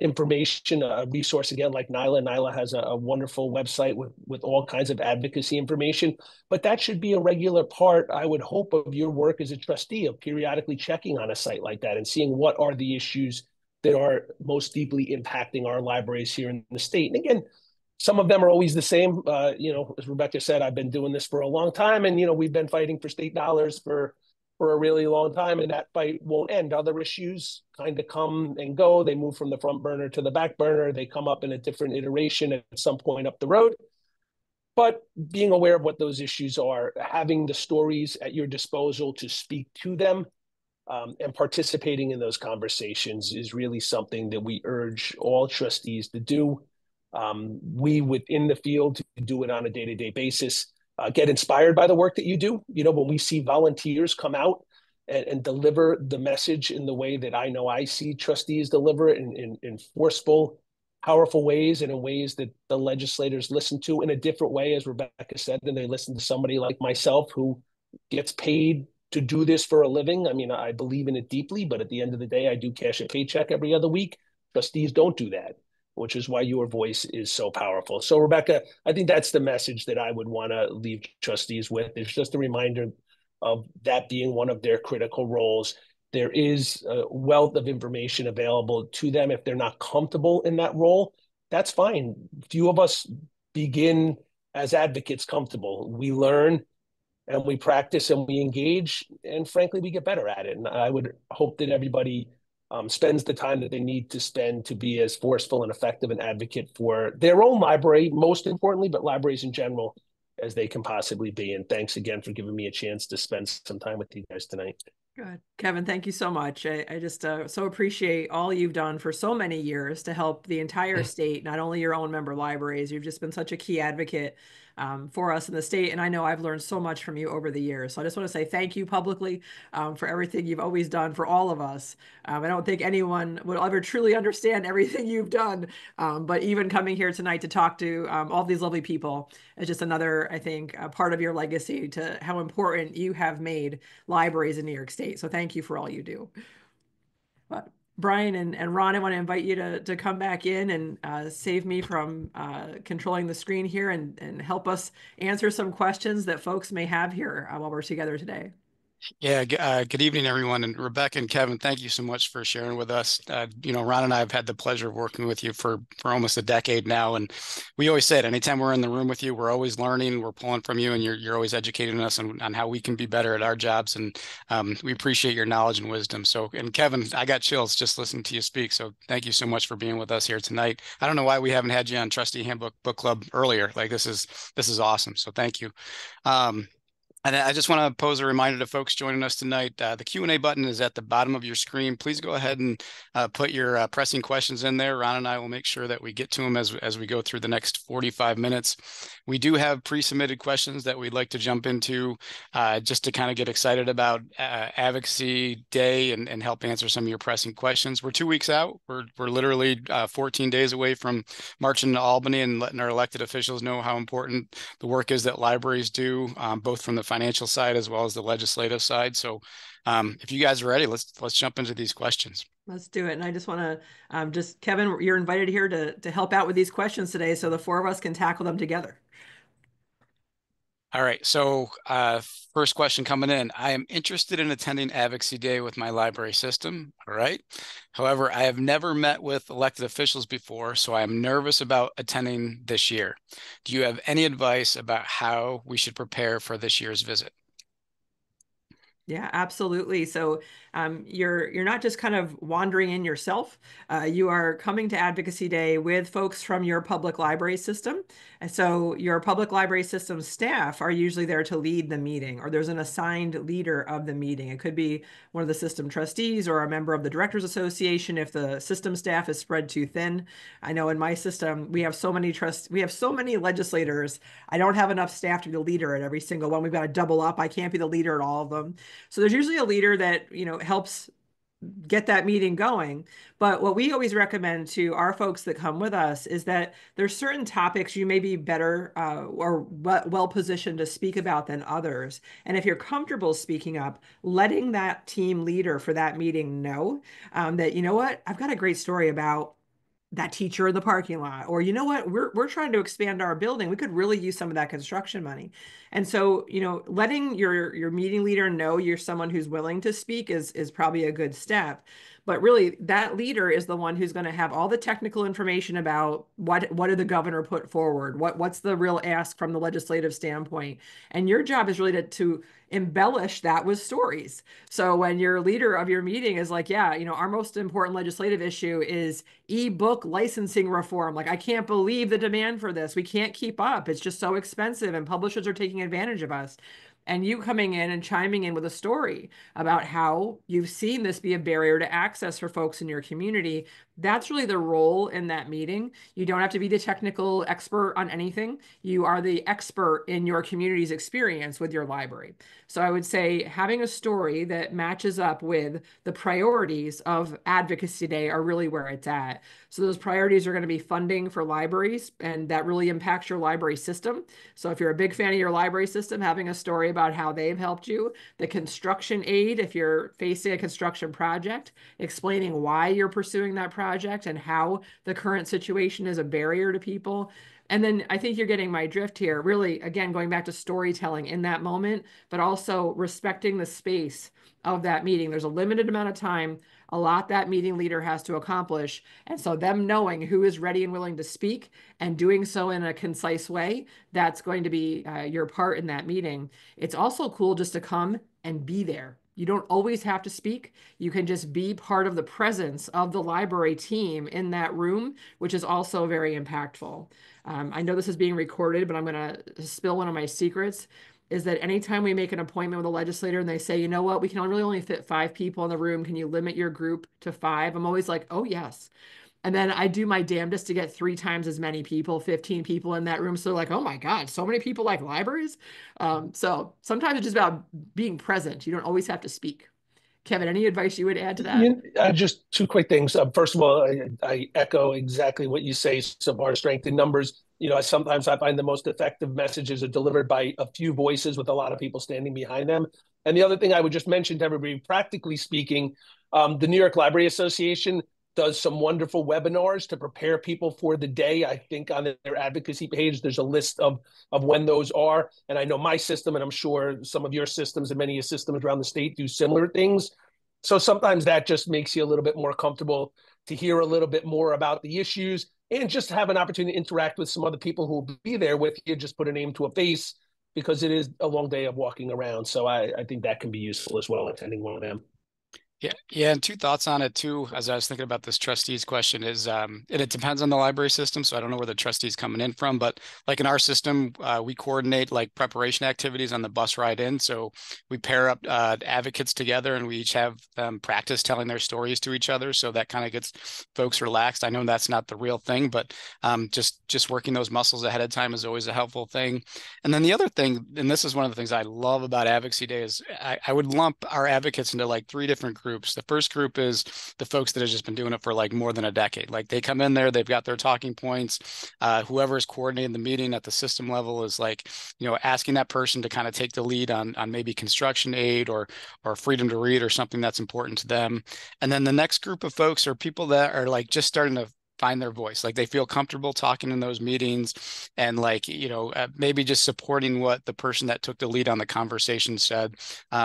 information, a resource again like NYLA. NYLA has a wonderful website with all kinds of advocacy information, but that should be a regular part, I would hope, of your work as a trustee, of periodically checking on a site like that and seeing what are the issues that are most deeply impacting our libraries here in the state. And again, some of them are always the same. As Rebecca said, I've been doing this for a long time, and we've been fighting for state dollars for a really long time, and that fight won't end. Other issues kind of come and go. They move from the front burner to the back burner. They come up in a different iteration at some point up the road. But being aware of what those issues are, having the stories at your disposal to speak to them, and participating in those conversations is really something that we urge all trustees to do. We within the field do it on a day-to-day basis. Get inspired by the work that you do. When we see volunteers come out and deliver the message in the way that I know I see trustees deliver it in forceful, powerful ways, and in ways that the legislators listen to in a different way, as Rebecca said, and they listen to somebody like myself who gets paid to do this for a living. I mean, I believe in it deeply, but at the end of the day, I do cash a paycheck every other week. Trustees don't do that, which is why your voice is so powerful. So, Rebecca, I think that's the message that I would want to leave trustees with. It's just a reminder of that being one of their critical roles. There is a wealth of information available to them. If they're not comfortable in that role, that's fine. Few of us begin as advocates comfortable. We learn and we practice and we engage, and frankly, we get better at it. And I would hope that everybody spends the time that they need to spend to be as forceful and effective an advocate for their own library, most importantly, but libraries in general, as they can possibly be. And thanks again for giving me a chance to spend some time with you guys tonight. Good. Kevin, thank you so much. I just so appreciate all you've done for so many years to help the entire state, not only your own member libraries. You've just been such a key advocate for us in the state. And I know I've learned so much from you over the years. So I just want to say thank you publicly for everything you've always done for all of us. I don't think anyone will ever truly understand everything you've done. But even coming here tonight to talk to all these lovely people is just another, I think, part of your legacy to how important you have made libraries in New York State. So thank you for all you do. But Brian and Ron, I want to invite you to come back in and save me from controlling the screen here and help us answer some questions that folks may have here while we're together today. Yeah, good evening, everyone. And Rebecca and Kevin, thank you so much for sharing with us. Ron and I have had the pleasure of working with you for almost a decade now. And we always said, anytime we're in the room with you, we're always learning, we're pulling from you, and you're always educating us on how we can be better at our jobs. And we appreciate your knowledge and wisdom. So, and Kevin, I got chills just listening to you speak. So thank you so much for being with us here tonight. I don't know why we haven't had you on Trustee Handbook Book Club earlier. Like this is awesome. So thank you. And I just want to pose a reminder to folks joining us tonight. The Q&A button is at the bottom of your screen. Please go ahead and put your pressing questions in there. Ron and I will make sure that we get to them as we go through the next 45 minutes. We do have pre-submitted questions that we'd like to jump into just to kind of get excited about Advocacy Day and help answer some of your pressing questions. We're 2 weeks out. We're literally 14 days away from marching to Albany and letting our elected officials know how important the work is that libraries do, both from the financial side as well as the legislative side. So if you guys are ready, let's jump into these questions. Let's do it. And I just want to Kevin, you're invited here to help out with these questions today so the four of us can tackle them together. All right. So first question coming in. I am interested in attending Advocacy Day with my library system. All right. However, I have never met with elected officials before, so I am nervous about attending this year. Do you have any advice about how we should prepare for this year's visit? Yeah, absolutely. So you're not just kind of wandering in yourself. You are coming to Advocacy Day with folks from your public library system. And so your public library system staff are usually there to lead the meeting, or there's an assigned leader of the meeting. It could be one of the system trustees or a member of the Directors Association if the system staff is spread too thin. I know in my system, we have so many legislators. I don't have enough staff to be the leader at every single one. We've got to double up. I can't be the leader at all of them. So there's usually a leader that, helps get that meeting going. But what we always recommend to our folks that come with us is that there's certain topics you may be better or well positioned to speak about than others. And if you're comfortable speaking up, letting that team leader for that meeting know that, you know what, I've got a great story about that teacher in the parking lot, or you know what, we're trying to expand our building. We could really use some of that construction money. And so, letting your meeting leader know you're someone who's willing to speak is probably a good step. But really, that leader is the one who's going to have all the technical information about what did the governor put forward, what's the real ask from the legislative standpoint. And your job is really to embellish that with stories. So when your leader of your meeting is like, yeah, our most important legislative issue is ebook licensing reform. Like, I can't believe the demand for this. We can't keep up. It's just so expensive and publishers are taking advantage of us. And you coming in and chiming in with a story about how you've seen this be a barrier to access for folks in your community. That's really the role in that meeting. You don't have to be the technical expert on anything. You are the expert in your community's experience with your library. So I would say having a story that matches up with the priorities of Advocacy Day are really where it's at. So those priorities are going to be funding for libraries, and that really impacts your library system. So if you're a big fan of your library system, having a story about how they've helped you, the construction aid, if you're facing a construction project, explaining why you're pursuing that project and how the current situation is a barrier to people. And then I think you're getting my drift here, really, again, going back to storytelling in that moment, but also respecting the space of that meeting. There's a limited amount of time, a lot that meeting leader has to accomplish. And so them knowing who is ready and willing to speak and doing so in a concise way, that's going to be your part in that meeting. It's also cool just to come and be there. You don't always have to speak. You can just be part of the presence of the library team in that room, which is also very impactful. I know this is being recorded, but I'm going to spill one of my secrets, is that anytime we make an appointment with a legislator and they say, you know what, we can really only fit 5 people in the room. Can you limit your group to 5? I'm always like, oh, yes. And then I do my damnedest to get 3 times as many people, 15 people in that room. So like, oh my God, so many people like libraries. So sometimes it's just about being present. You don't always have to speak. Kevin, any advice you would add to that? Just 2 quick things. First of all, I echo exactly what you say. So our strength in numbers. Sometimes I find the most effective messages are delivered by a few voices with a lot of people standing behind them. And the other thing I would just mention to everybody, practically speaking, the New York Library Association does some wonderful webinars to prepare people for the day. I think on their advocacy page, there's a list of when those are. And I know my system, and I'm sure some of your systems and many of your systems around the state do similar things. So sometimes that just makes you a little bit more comfortable to hear a little bit more about the issues and just have an opportunity to interact with some other people who will be there with you, just put a name to a face, because it is a long day of walking around. So I think that can be useful as well, attending one of them. Yeah, and two thoughts on it too, as I was thinking about this trustees question is, and it depends on the library system, so I don't know where the trustees coming in from, but like in our system, we coordinate like preparation activities on the bus ride in. So we pair up advocates together, and we each have them practice telling their stories to each other. So that kind of gets folks relaxed. I know that's not the real thing, but just working those muscles ahead of time is always a helpful thing. And then the other thing, and this is one of the things I love about Advocacy Day, is I would lump our advocates into like three different groups. The first group is the folks that have just been doing it for like more than a decade. Like they come in there, they've got their talking points. Whoever is coordinating the meeting at the system level is like, asking that person to kind of take the lead on maybe construction aid or freedom to read or something that's important to them. And then the next group of folks are people that are like just starting to find their voice. Like they feel comfortable talking in those meetings and like, maybe just supporting what the person that took the lead on the conversation said,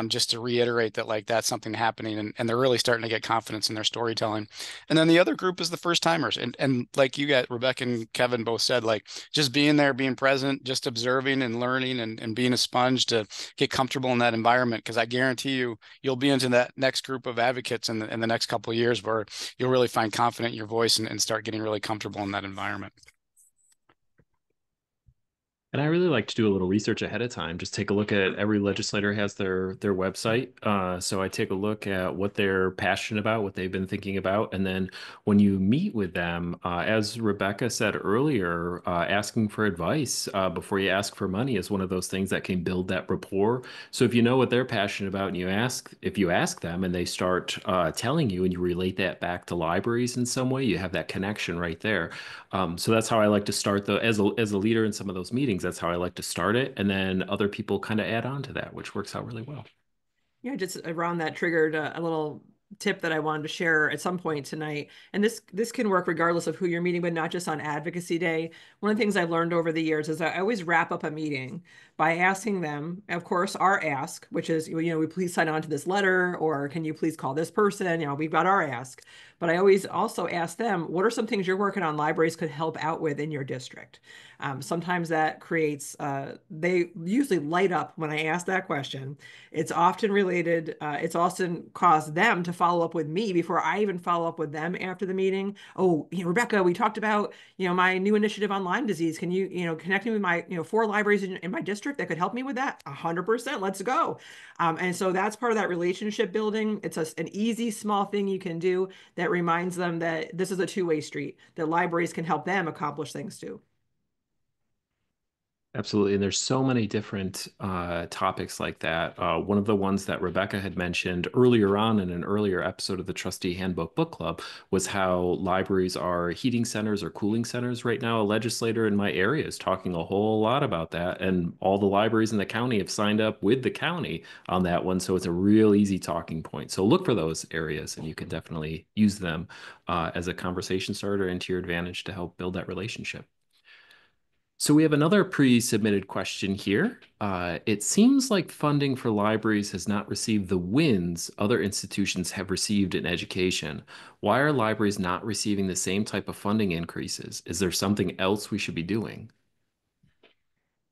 just to reiterate that like that's something happening and they're really starting to get confidence in their storytelling. And then the other group is the first timers. And like you got Rebecca and Kevin both said, like just being there, being present, just observing and learning and being a sponge to get comfortable in that environment. Cause I guarantee you'll be into that next group of advocates in the next couple of years where you'll really find confident in your voice and start getting really comfortable in that environment. And I really like to do a little research ahead of time. Just take a look at every legislator has their website. So I take a look at what they're passionate about, what they've been thinking about, and then when you meet with them, as Rebecca said earlier, asking for advice before you ask for money is one of those things that can build that rapport. So if you know what they're passionate about, and if you ask them, and they start telling you, and you relate that back to libraries in some way, you have that connection right there. So that's how I like to start as a leader in some of those meetings. That's how I like to start it, and then other people kind of add on to that, which works out really well. Yeah, just around that triggered a little tip that I wanted to share at some point tonight. And this can work regardless of who you're meeting with, not just on Advocacy Day. One of the things I've learned over the years is I always wrap up a meeting by asking them, of course, our ask, which is, we please sign on to this letter, or can you please call this person? We've got our ask. But I always also ask them, what are some things you're working on libraries could help out with in your district? Sometimes that creates, they usually light up when I ask that question. It's often related, it's often caused them to follow up with me before I even follow up with them after the meeting. Oh, Rebecca, we talked about, my new initiative on Lyme disease. Can you, connect me with my, 4 libraries in my district that could help me with that? 100%, let's go. And so that's part of that relationship building. It's an easy, small thing you can do that reminds them that this is a two-way street, that libraries can help them accomplish things too. Absolutely. And there's so many different topics like that. One of the ones that Rebecca had mentioned earlier on in an earlier episode of the Trustee Handbook Book Club was how libraries are heating centers or cooling centers right now. A legislator in my area is talking a whole lot about that. And all the libraries in the county have signed up with the county on that one. So it's a real easy talking point. So look for those areas, and you can definitely use them as a conversation starter and to your advantage to help build that relationship. So we have another pre-submitted question here. It seems like funding for libraries has not received the wins other institutions have received in education. Why are libraries not receiving the same type of funding increases? Is there something else we should be doing?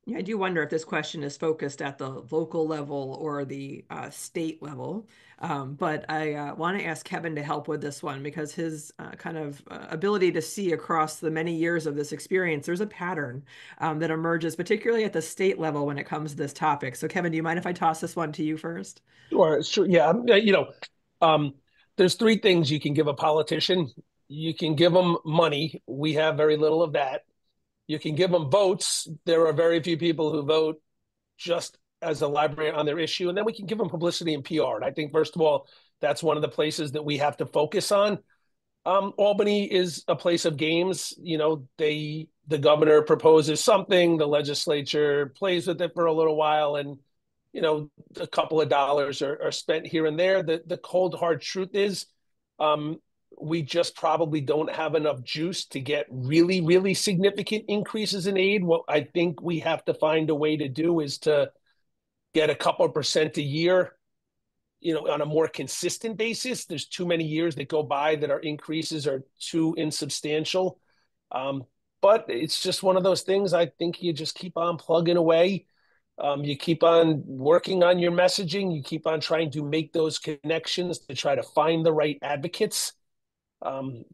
Yeah, I do wonder if this question is focused at the local level or the state level. But I want to ask Kevin to help with this one because his kind of ability to see across the many years of this experience, there's a pattern that emerges, particularly at the state level when it comes to this topic. So, Kevin, do you mind if I toss this one to you first? Sure. Yeah. There's 3 things you can give a politician. You can give them money. We have very little of that. You can give them votes. There are very few people who vote just as a library on their issue. And then we can give them publicity and PR. And I think, first of all, that's one of the places that we have to focus on. Albany is a place of games. The governor proposes something, the legislature plays with it for a little while, and a couple of dollars are spent here and there. The cold hard truth is, we just probably don't have enough juice to get really, really significant increases in aid. What I think we have to find a way to do is to get a couple of percent a year, on a more consistent basis. There's too many years that go by that our increases are too insubstantial. But it's just one of those things. I think you just keep on plugging away. You keep on working on your messaging. You keep on trying to make those connections to try to find the right advocates.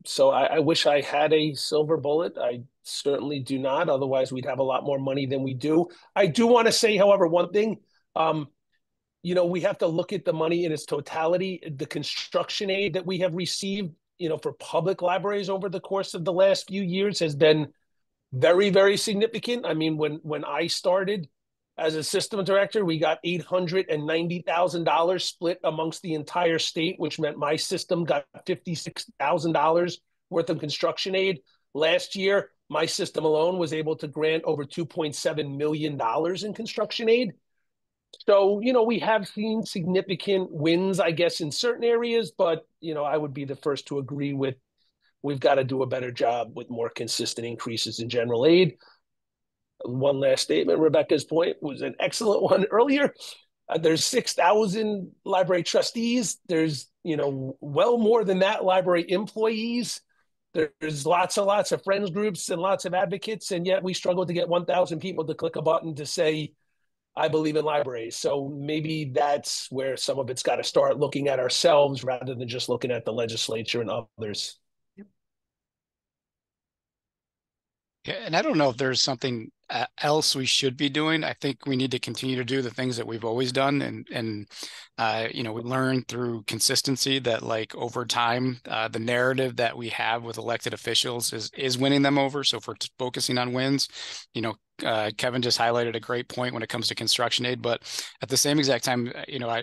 So I wish I had a silver bullet. I certainly do not. Otherwise, we'd have a lot more money than we do. I do want to say, however, one thing. We have to look at the money in its totality. The construction aid that we have received, for public libraries over the course of the last few years has been very, very significant. I mean, when I started as a system director, we got $890,000 split amongst the entire state, which meant my system got $56,000 worth of construction aid. Last year, my system alone was able to grant over $2.7 million in construction aid. So, we have seen significant wins, I guess, in certain areas, but, I would be the first to agree with we've got to do a better job with more consistent increases in general aid. One last statement, Rebecca's point was an excellent one earlier. There's 6,000 library trustees. There's, well more than that library employees. There's lots and lots of friends groups and lots of advocates, and yet we struggle to get 1,000 people to click a button to say, I believe in libraries. So maybe that's where some of it's got to start, looking at ourselves rather than just looking at the legislature and others. Yeah, and I don't know if there's something else we should be doing. I think we need to continue to do the things that we've always done, and we learn through consistency that, like, over time, the narrative that we have with elected officials is winning them over. So if we're focusing on wins, Kevin just highlighted a great point when it comes to construction aid, but at the same exact time,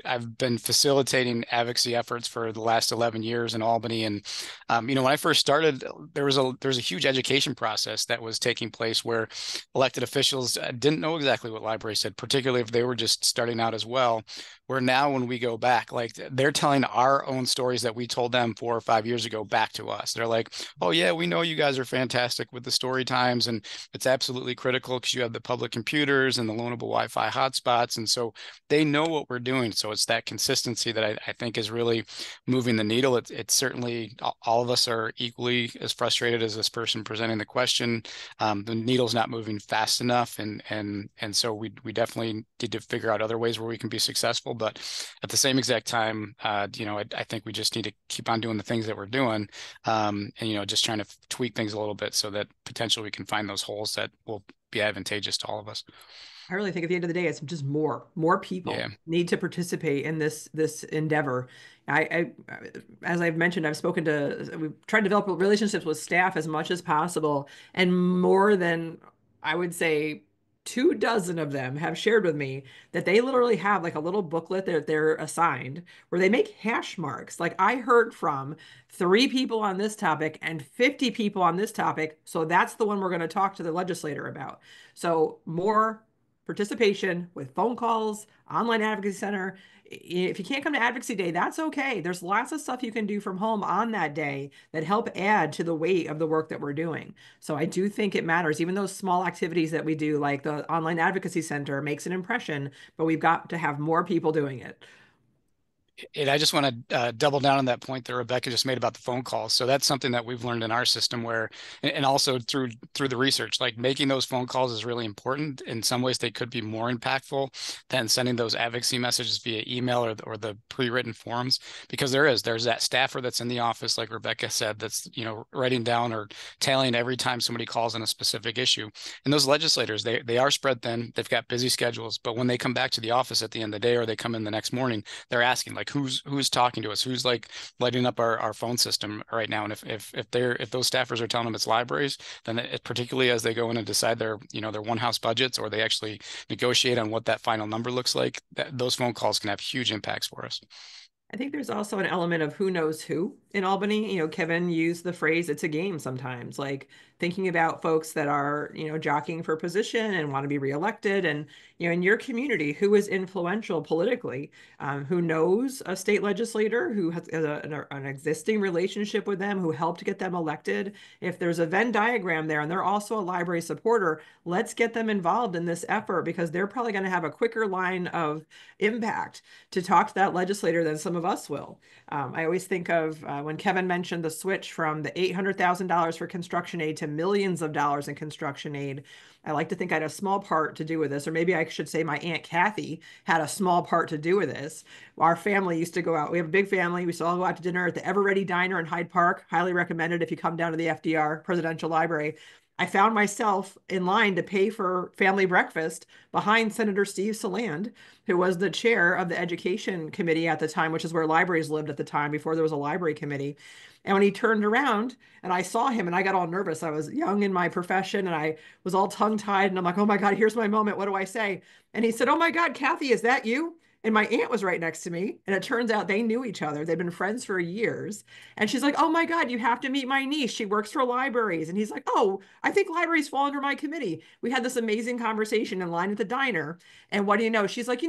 I've been facilitating advocacy efforts for the last 11 years in Albany. And, when I first started, there was a huge education process that was taking place where elected officials didn't know exactly what libraries said, particularly if they were just starting out as well. Where now, when we go back, like, they're telling our own stories that we told them 4 or 5 years ago back to us. They're like, oh yeah, we know you guys are fantastic with the story times, and it's absolutely critical because you have the public computers and the loanable Wi-Fi hotspots. And so they know what we're doing. So it's that consistency that I think is really moving the needle. It's certainly, all of us are equally as frustrated as this person presenting the question. The needle's not moving fast enough. And so we definitely need to figure out other ways where we can be successful. But at the same exact time, I think we just need to keep on doing the things that we're doing, and just trying to tweak things a little bit so that potentially we can find those holes that will be advantageous to all of us. I really think at the end of the day, it's just more people need to participate in this endeavor. As I've mentioned, we've tried to develop relationships with staff as much as possible, and more than, I would say, 24 of them have shared with me that they literally have like a little booklet that they're assigned where they make hash marks. Like, I heard from 3 people on this topic and 50 people on this topic, so that's the one we're going to talk to the legislator about. So more participation with phone calls, online advocacy center. If you can't come to Advocacy Day, that's okay. There's lots of stuff you can do from home on that day that help add to the weight of the work that we're doing. So I do think it matters. Even those small activities that we do, like the online advocacy center, makes an impression, but we've got to have more people doing it. And I just want to double down on that point that Rebecca just made about the phone calls. So that's something that we've learned in our system where, and also through the research, like, making those phone calls is really important. In some ways, they could be more impactful than sending those advocacy messages via email or the pre-written forms, because there's that staffer that's in the office, like Rebecca said, that's, writing down or tallying every time somebody calls on a specific issue. And those legislators, they are spread thin. They've got busy schedules, but when they come back to the office at the end of the day, or they come in the next morning, they're asking, like, who's talking to us, who's like lighting up our phone system right now. And if those staffers are telling them it's libraries, then particularly as they go in and decide their one house budgets, or they actually negotiate on what that final number looks like, those phone calls can have huge impacts for us. I think there's also an element of who knows who in Albany. Kevin used the phrase, it's a game sometimes, like thinking about folks that are, jockeying for position and want to be reelected. And, in your community, who is influential politically, who knows a state legislator, who has an existing relationship with them, who helped get them elected. If there's a Venn diagram there and they're also a library supporter, let's get them involved in this effort, because they're probably going to have a quicker line of impact to talk to that legislator than some of us will. I always think of When Kevin mentioned the switch from the $800,000 for construction aid to millions of dollars in construction aid, I like to think I had a small part to do with this, or maybe I should say my Aunt Kathy had a small part to do with this. Our family used to go out. We have a big family. We used to all go out to dinner at the Ever Ready Diner in Hyde Park. Highly recommended if you come down to the FDR Presidential Library. I found myself in line to pay for family breakfast behind Senator Steve Saland, who was the chair of the Education Committee at the time, which is where libraries lived at the time before there was a library committee. And when he turned around and I saw him and I got all nervous, I was young in my profession and I was all tongue-tied and I'm like, oh my God, here's my moment. What do I say? And he said, oh my God, Kathy, is that you? And my aunt was right next to me. And it turns out they knew each other. They've been friends for years. And she's like, oh my God, you have to meet my niece. She works for libraries. And he's like, oh, I think libraries fall under my committee. We had this amazing conversation in line at the diner. And what do you know? She's like,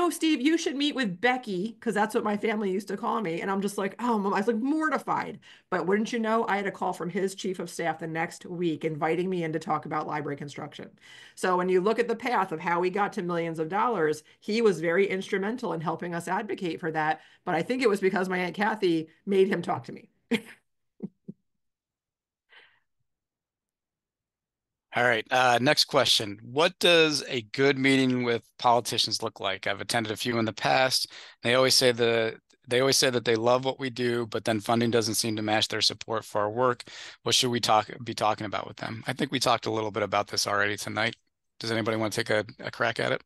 Steve, you should meet with Becky, because that's what my family used to call me. And I'm just like, oh, Mom, I was like mortified. But wouldn't you know, I had a call from his chief of staff the next week inviting me in to talk about library construction. So when you look at the path of how we got to millions of dollars, he was very instrumental in helping us advocate for that. But I think it was because my Aunt Kathy made him talk to me. All right. Next question. What does a good meeting with politicians look like? I've attended a few in the past. They always say that they love what we do, but then funding doesn't seem to match their support for our work. What should we be talking about with them? I think we talked a little bit about this already tonight. Does anybody want to take a crack at it?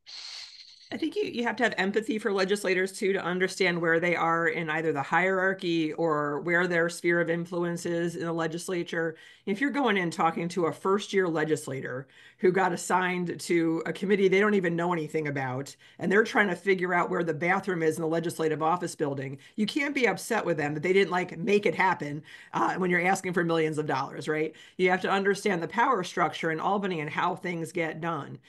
I think you have to have empathy for legislators too, to understand where they are in either the hierarchy or where their sphere of influence is in the legislature. If you're going in talking to a first-year legislator who got assigned to a committee they don't even know anything about, and they're trying to figure out where the bathroom is in the legislative office building, you can't be upset with them that they didn't like make it happen when you're asking for millions of dollars, right? You have to understand the power structure in Albany and how things get done.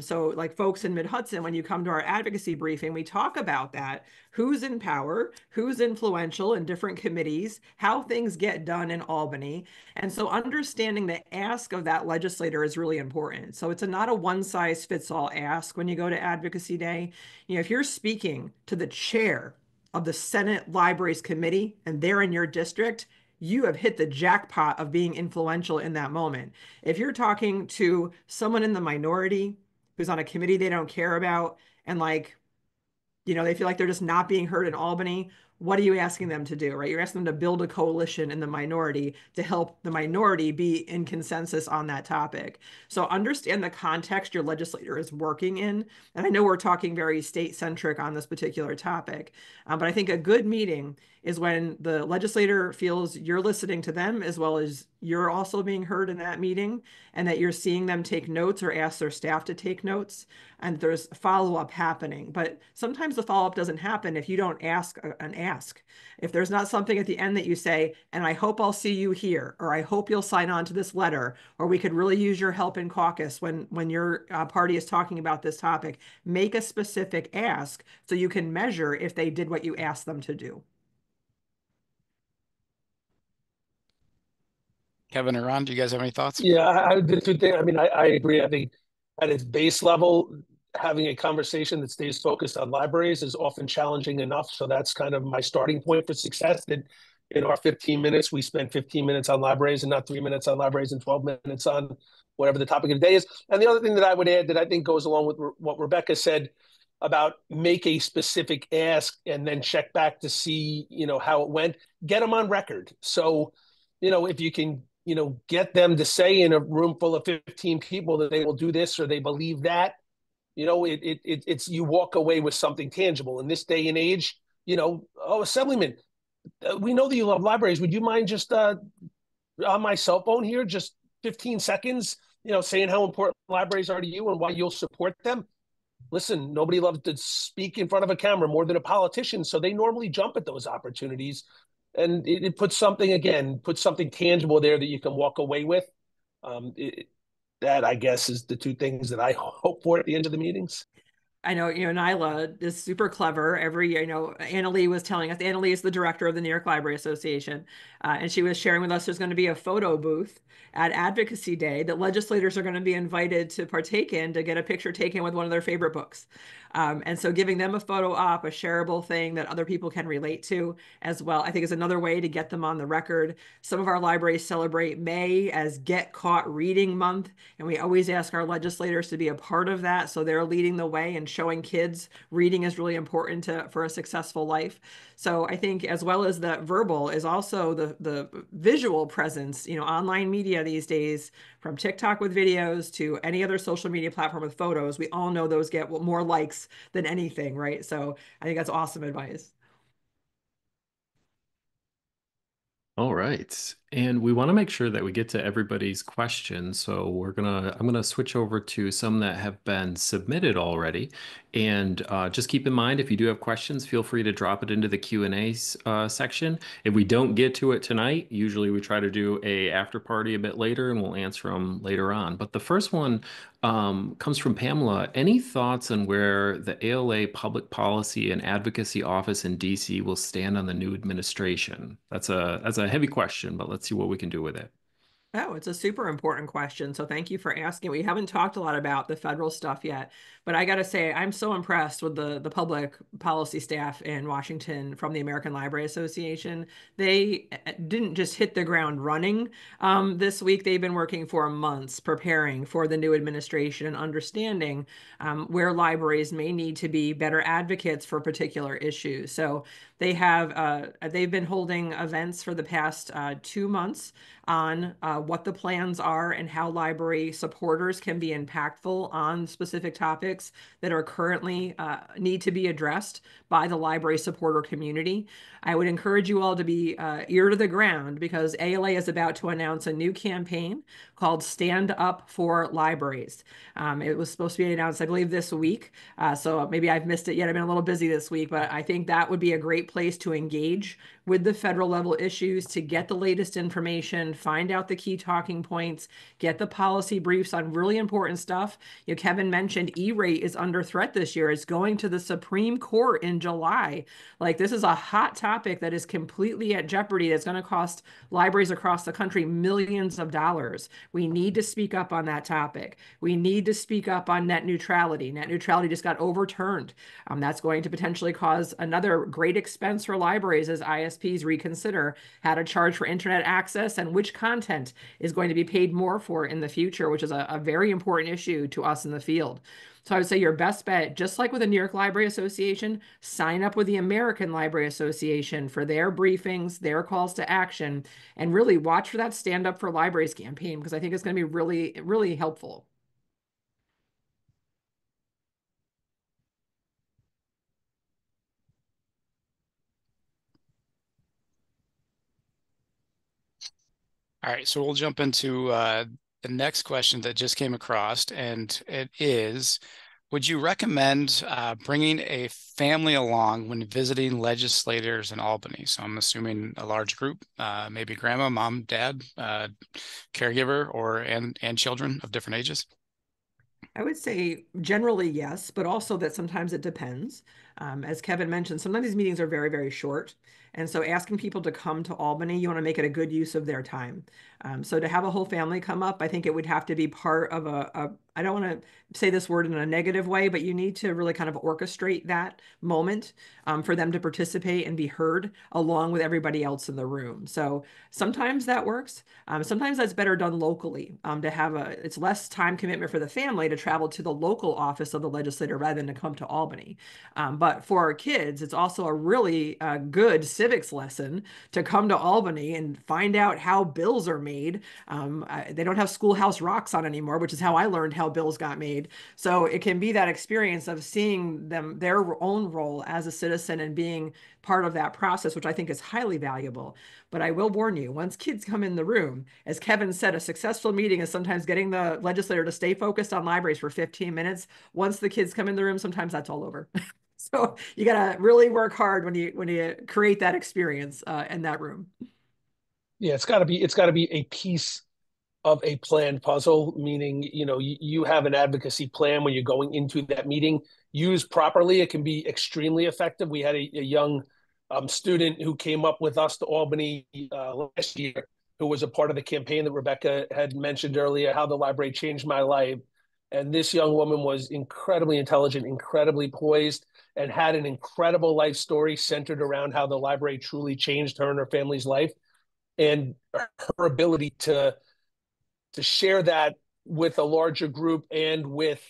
So like folks in Mid-Hudson, when you come to our advocacy briefing, we talk about that. Who's in power, who's influential in different committees, how things get done in Albany. And so understanding the ask of that legislator is really important. So it's not a one size fits all ask when you go to Advocacy Day. If you're speaking to the chair of the Senate Libraries Committee and they're in your district, you have hit the jackpot of being influential in that moment. If you're talking to someone in the minority who's on a committee they don't care about, and they feel like they're just not being heard in Albany, what are you asking them to do, right? You're asking them to build a coalition in the minority to help the minority be in consensus on that topic. So understand the context your legislator is working in. And I know we're talking very state-centric on this particular topic, but I think a good meeting is when the legislator feels you're listening to them as well as you're also being heard in that meeting, and that you're seeing them take notes or ask their staff to take notes, and there's follow-up happening. But sometimes the follow-up doesn't happen if you don't ask an ask. If there's not something at the end that you say, and I hope I'll see you here, or I hope you'll sign on to this letter, or we could really use your help in caucus when your party is talking about this topic, make a specific ask so you can measure if they did what you asked them to do. Kevin or Ron, do you guys have any thoughts? Yeah, the two things. I mean, I agree. I think at its base level, having a conversation that stays focused on libraries is often challenging enough. So that's kind of my starting point for success. That in our 15 minutes, we spend 15 minutes on libraries and not 3 minutes on libraries and 12 minutes on whatever the topic of the day is. And the other thing that I would add that I think goes along with what Rebecca said about make a specific ask and then check back to see, how it went, get them on record. So, if you can, get them to say in a room full of 15 people that they will do this or they believe that, it's you walk away with something tangible. In this day and age, oh, Assemblyman, we know that you love libraries. Would you mind just on my cell phone here, just 15 seconds, saying how important libraries are to you and why you'll support them? Listen, nobody loves to speak in front of a camera more than a politician, so they normally jump at those opportunities. And it puts something tangible there that you can walk away with. That, I guess, is the two things that I hope for at the end of the meetings. I know, Nyla is super clever. Every year, Annalee was telling us, Annalee is the director of the New York Library Association, and she was sharing with us there's going to be a photo booth at Advocacy Day that legislators are going to be invited to partake in to get a picture taken with one of their favorite books. And so giving them a photo op, a shareable thing that other people can relate to as well, I think is another way to get them on the record. Some of our libraries celebrate May as Get Caught Reading Month, and we always ask our legislators to be a part of that. So they're leading the way and showing kids reading is really important for a successful life. So I think as well as the verbal is also the visual presence, online media these days, from TikTok with videos to any other social media platform with photos. We all know those get more likes than anything, right? So I think that's awesome advice. All right. And we want to make sure that we get to everybody's questions. So I'm gonna switch over to some that have been submitted already. And just keep in mind, if you do have questions, feel free to drop it into the Q&A section. If we don't get to it tonight, usually we try to do a after party a bit later and we'll answer them later on. But the first one comes from Pamela. Any thoughts on where the ALA Public Policy and Advocacy Office in DC will stand on the new administration? That's a heavy question, but let's see what we can do with it. Oh, it's a super important question. So thank you for asking. We haven't talked a lot about the federal stuff yet, but I got to say, I'm so impressed with the public policy staff in Washington from the American Library Association. They didn't just hit the ground running this week. They've been working for months preparing for the new administration and understanding where libraries may need to be better advocates for particular issues. So they've been holding events for the past 2 months on what the plans are and how library supporters can be impactful on specific topics that are currently need to be addressed by the library supporter community. I would encourage you all to be ear to the ground because ALA is about to announce a new campaign called Stand Up for Libraries. It was supposed to be announced, I believe, this week. So maybe I've missed it yet. I've been a little busy this week, but I think that would be a great place to engage with the federal level issues, to get the latest information, find out the key talking points, get the policy briefs on really important stuff. Kevin mentioned E-rate is under threat this year. It's going to the Supreme Court in July. Like, this is a hot topic that is completely at jeopardy. It's going to cost libraries across the country millions of dollars. We need to speak up on that topic. We need to speak up on net neutrality. Net neutrality just got overturned. That's going to potentially cause another great expense for libraries as ISPs reconsider how to charge for internet access and which content is going to be paid more for in the future, which is a very important issue to us in the field. So I would say your best bet, just like with the New York Library Association, sign up with the American Library Association for their briefings, their calls to action, and really watch for that Stand Up for Libraries campaign because I think it's going to be really, really helpful. All right, so we'll jump into the next question that just came across, and it is, would you recommend bringing a family along when visiting legislators in Albany? So I'm assuming a large group, maybe grandma, mom, dad, caregiver, and children of different ages. I would say generally yes, but also that sometimes it depends. As Kevin mentioned, sometimes these meetings are very, very short. And so asking people to come to Albany, you want to make it a good use of their time. So to have a whole family come up, I think it would have to be part of I don't want to say this word in a negative way, but you need to really kind of orchestrate that moment for them to participate and be heard along with everybody else in the room. So sometimes that works. Sometimes that's better done locally to have it's less time commitment for the family to travel to the local office of the legislator rather than to come to Albany. But for our kids, it's also a really good civics lesson to come to Albany and find out how bills are made. They don't have Schoolhouse Rocks on anymore, which is how I learned how bills got made. So it can be that experience of seeing their own role as a citizen and being part of that process, which I think is highly valuable. But I will warn you, once kids come in the room, as Kevin said, a successful meeting is sometimes getting the legislator to stay focused on libraries for 15 minutes. Once the kids come in the room, sometimes that's all over. So you got to really work hard when you create that experience in that room. Yeah, it's got to be a piece of a planned puzzle, meaning, you have an advocacy plan when you're going into that meeting. Used properly, it can be extremely effective. We had a young student who came up with us to Albany last year, who was a part of the campaign that Rebecca had mentioned earlier, how the library changed my life. And this young woman was incredibly intelligent, incredibly poised, and had an incredible life story centered around how the library truly changed her and her family's life. And her ability to share that with a larger group and with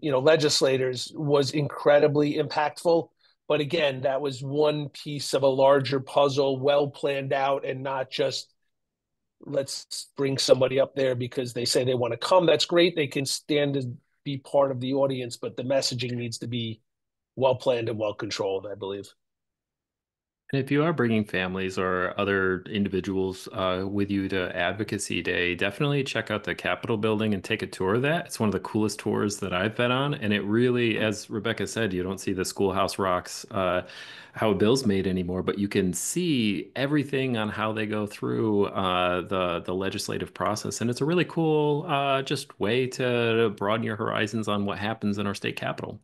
legislators was incredibly impactful. But again, that was one piece of a larger puzzle, well planned out, and not just let's bring somebody up there because they say they want to come. That's great. They can stand to be part of the audience, but the messaging needs to be well planned and well controlled, I believe. And if you are bringing families or other individuals with you to Advocacy Day, definitely check out the Capitol building and take a tour of that. It's one of the coolest tours that I've been on. And it really, as Rebecca said, you don't see the Schoolhouse Rocks, how a bill's made anymore, but you can see everything on how they go through the legislative process. And it's a really cool just way to broaden your horizons on what happens in our state capitol.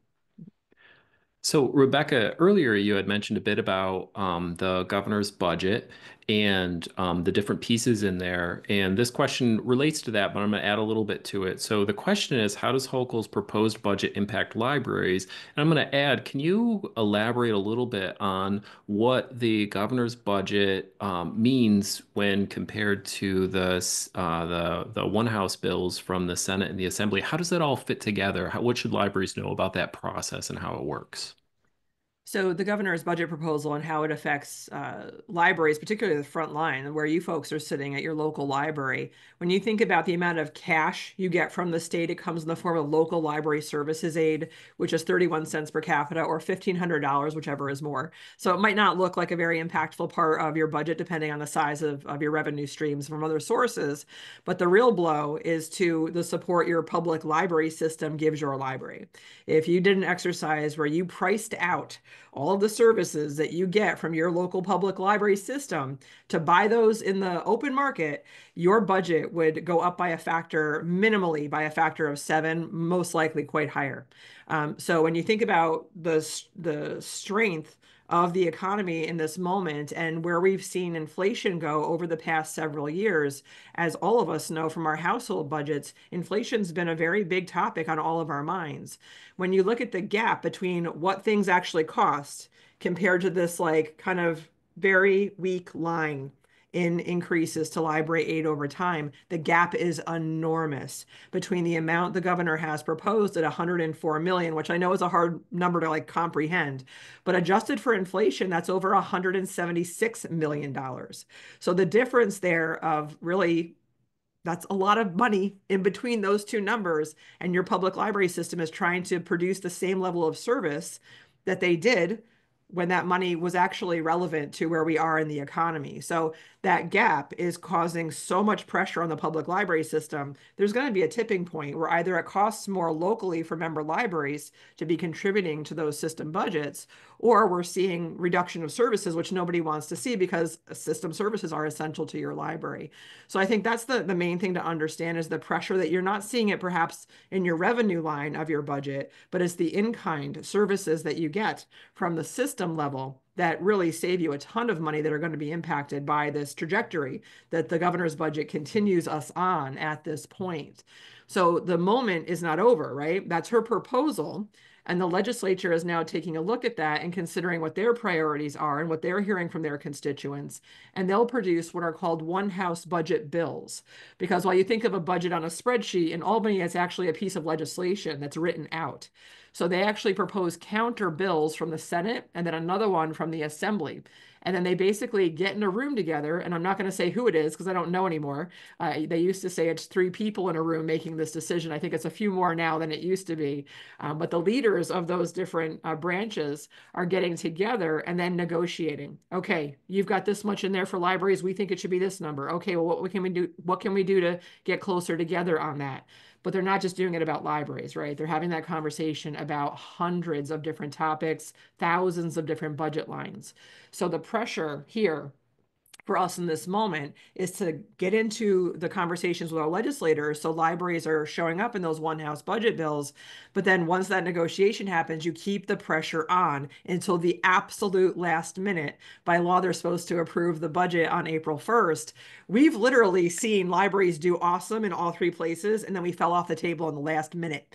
So, Rebecca, earlier you had mentioned a bit about the governor's budget and the different pieces in there. And this question relates to that, but I'm going to add a little bit to it. So, the question is, how does Hochul's proposed budget impact libraries? And I'm going to add, can you elaborate a little bit on what the governor's budget means when compared to the one House bills from the Senate and the Assembly? How does that all fit together? What should libraries know about that process and how it works? So the governor's budget proposal and how it affects libraries, particularly the front line, where you folks are sitting at your local library. When you think about the amount of cash you get from the state, it comes in the form of local library services aid, which is 31 cents per capita or $1,500, whichever is more. So it might not look like a very impactful part of your budget, depending on the size of your revenue streams from other sources. But the real blow is to the support your public library system gives your library. If you did an exercise where you priced out all of the services that you get from your local public library system to buy those in the open market, your budget would go up by a factor, minimally by a factor of 7, most likely quite higher. So when you think about the strength of the economy in this moment and where we've seen inflation go over the past several years, as all of us know from our household budgets, inflation's been a very big topic on all of our minds. When you look at the gap between what things actually cost compared to this like kind of very weak line in increases to library aid over time, the gap is enormous between the amount the governor has proposed at 104 million, which I know is a hard number to like comprehend, but adjusted for inflation, that's over $176 million. So the difference there of really that's a lot of money in between those two numbers, and your public library system is trying to produce the same level of service that they did when that money was actually relevant to where we are in the economy. So that gap is causing so much pressure on the public library system. There's going to be a tipping point where either it costs more locally for member libraries to be contributing to those system budgets, or we're seeing reduction of services, which nobody wants to see because system services are essential to your library. So I think that's the main thing to understand is the pressure that you're not seeing it perhaps in your revenue line of your budget, but it's the in-kind services that you get from the system level that really save you a ton of money that are going to be impacted by this trajectory that the governor's budget continues us on at this point. So the moment is not over, right? That's her proposal. And the legislature is now taking a look at that and considering what their priorities are and what they're hearing from their constituents. And they'll produce what are called one House budget bills. Because while you think of a budget on a spreadsheet, in Albany, it's actually a piece of legislation that's written out. So they actually propose counter bills from the Senate and then another one from the Assembly. And then they basically get in a room together, and I'm not going to say who it is because I don't know anymore. They used to say it's 3 people in a room making this decision. I think it's a few more now than it used to be. But the leaders of those different branches are getting together and then negotiating. Okay, you've got this much in there for libraries. We think it should be this number. Okay, well, what can we do? What can we do to get closer together on that? But they're not just doing it about libraries, right? They're having that conversation about hundreds of different topics, thousands of different budget lines. So the pressure here for us in this moment is to get into the conversations with our legislators. So libraries are showing up in those one house budget bills. But then once that negotiation happens, you keep the pressure on until the absolute last minute. By law, they're supposed to approve the budget on April 1st. We've literally seen libraries do awesome in all three places, and then we fell off the table in the last minute.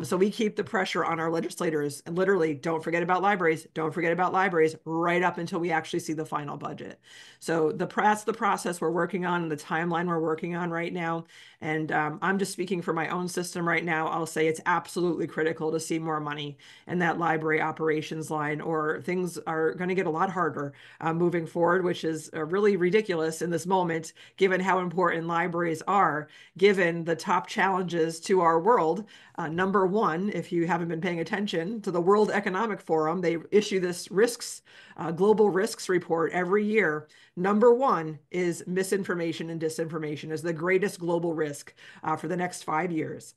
So we keep the pressure on our legislators and literally don't forget about libraries, don't forget about libraries right up until we actually see the final budget. So that's the process we're working on and the timeline we're working on right now. And I'm just speaking for my own system right now. I'll say it's absolutely critical to see more money in that library operations line, or things are going to get a lot harder moving forward, which is really ridiculous in this moment, given how important libraries are, given the top challenges to our world. Number one, if you haven't been paying attention to the World Economic Forum, they issue this global risks report every year. Number one is misinformation and disinformation is the greatest global risk for the next 5 years.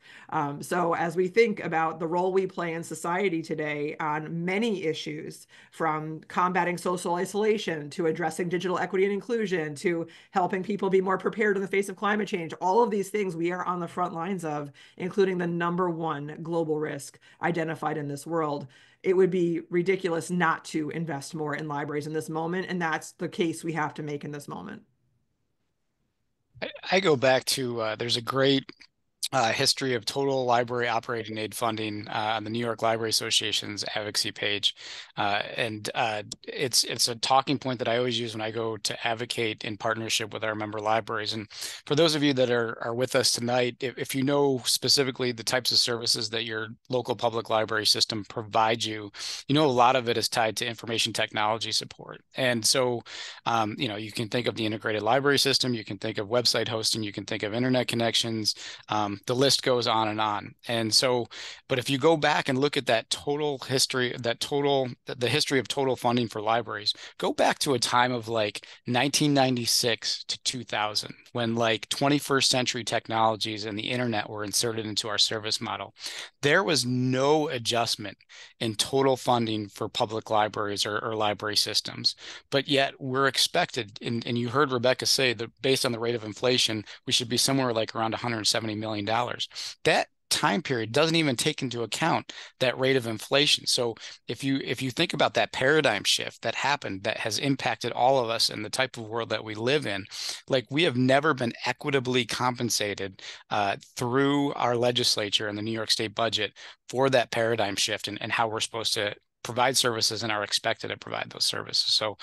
So as we think about the role we play in society today on many issues, from combating social isolation to addressing digital equity and inclusion to helping people be more prepared in the face of climate change, all of these things we are on the front lines of, including the number one global risk identified in this world. It would be ridiculous not to invest more in libraries in this moment. And that's the case we have to make in this moment. I go back to there's a great history of total library operating aid funding on the New York Library Association's advocacy page. It's a talking point that I always use when I go to advocate in partnership with our member libraries. And for those of you that are with us tonight, if you know specifically the types of services that your local public library system provides you, you know a lot of it is tied to information technology support. And so, you can think of the integrated library system, you can think of website hosting, you can think of internet connections, the list goes on and on. And so, but if you go back and look at that total history, the history of total funding for libraries, go back to a time of like 1996 to 2000, when like 21st century technologies and the internet were inserted into our service model. There was no adjustment in total funding for public libraries or library systems. But yet we're expected, and you heard Rebecca say that based on the rate of inflation, we should be somewhere like around $170 million. That time period doesn't even take into account that rate of inflation. So if you think about that paradigm shift that happened, that has impacted all of us and the type of world that we live in, like we have never been equitably compensated through our legislature and the New York State budget for that paradigm shift and how we're supposed to provide services and are expected to provide those services. So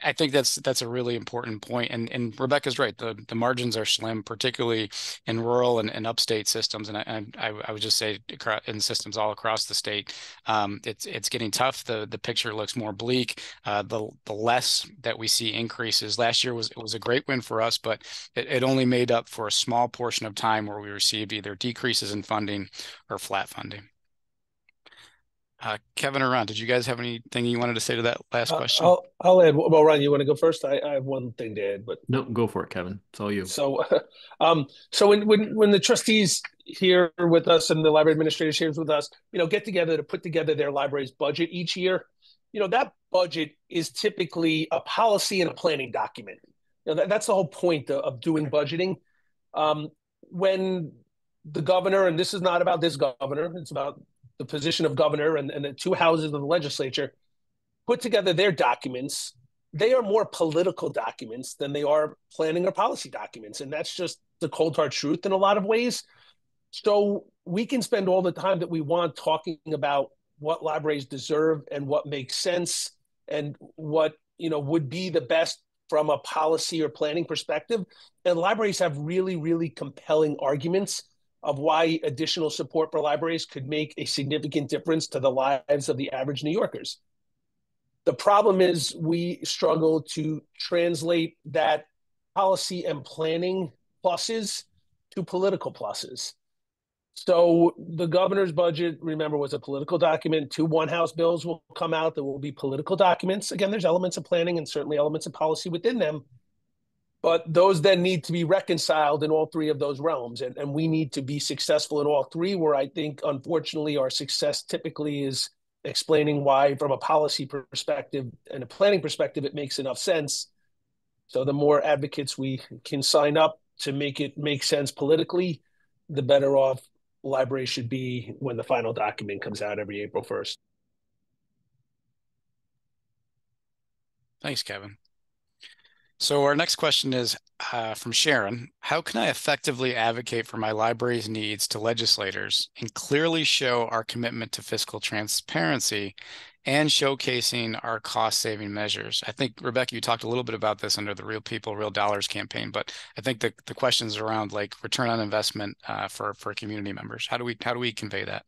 I think that's a really important point. And Rebecca's right. The margins are slim, particularly in rural and upstate systems. And I would just say in systems all across the state, it's getting tough. The picture looks more bleak. The less that we see increases. Last year was a great win for us, but it only made up for a small portion of time where we received either decreases in funding or flat funding. Kevin or Ron, did you guys have anything you wanted to say to that last question? I'll add. Well, Ron, you want to go first? I have one thing to add, but no, go for it, Kevin. It's all you. So, so when the trustees here with us and the library administrators here with us, get together to put together their library's budget each year, that budget is typically a policy and a planning document. That's the whole point of doing budgeting. When the governor, and this is not about this governor, it's about the position of governor and the two houses of the legislature, put together their documents, they are more political documents than they are planning or policy documents. And that's just the cold hard truth in a lot of ways. So we can spend all the time that we want talking about what libraries deserve and what makes sense and what would be the best from a policy or planning perspective. And libraries have really, really compelling arguments of why additional support for libraries could make a significant difference to the lives of the average New Yorkers. The problem is we struggle to translate that policy and planning pluses to political pluses. So the governor's budget, remember, was a political document. 2 one-house bills will come out that will be political documents. Again, there's elements of planning and certainly elements of policy within them. But those then need to be reconciled in all 3 of those realms. And we need to be successful in all 3, where I think, unfortunately, our success typically is explaining why, from a policy perspective and a planning perspective, it makes enough sense. So the more advocates we can sign up to make it make sense politically, the better off libraries should be when the final document comes out every April 1st. Thanks, Kevin. So our next question is from Sharon. How can I effectively advocate for my library's needs to legislators and clearly show our commitment to fiscal transparency and showcasing our cost-saving measures? I think, Rebecca, you talked a little bit about this under the Real People, Real Dollars campaign, but I think the questions around like return on investment for community members. How do we convey that?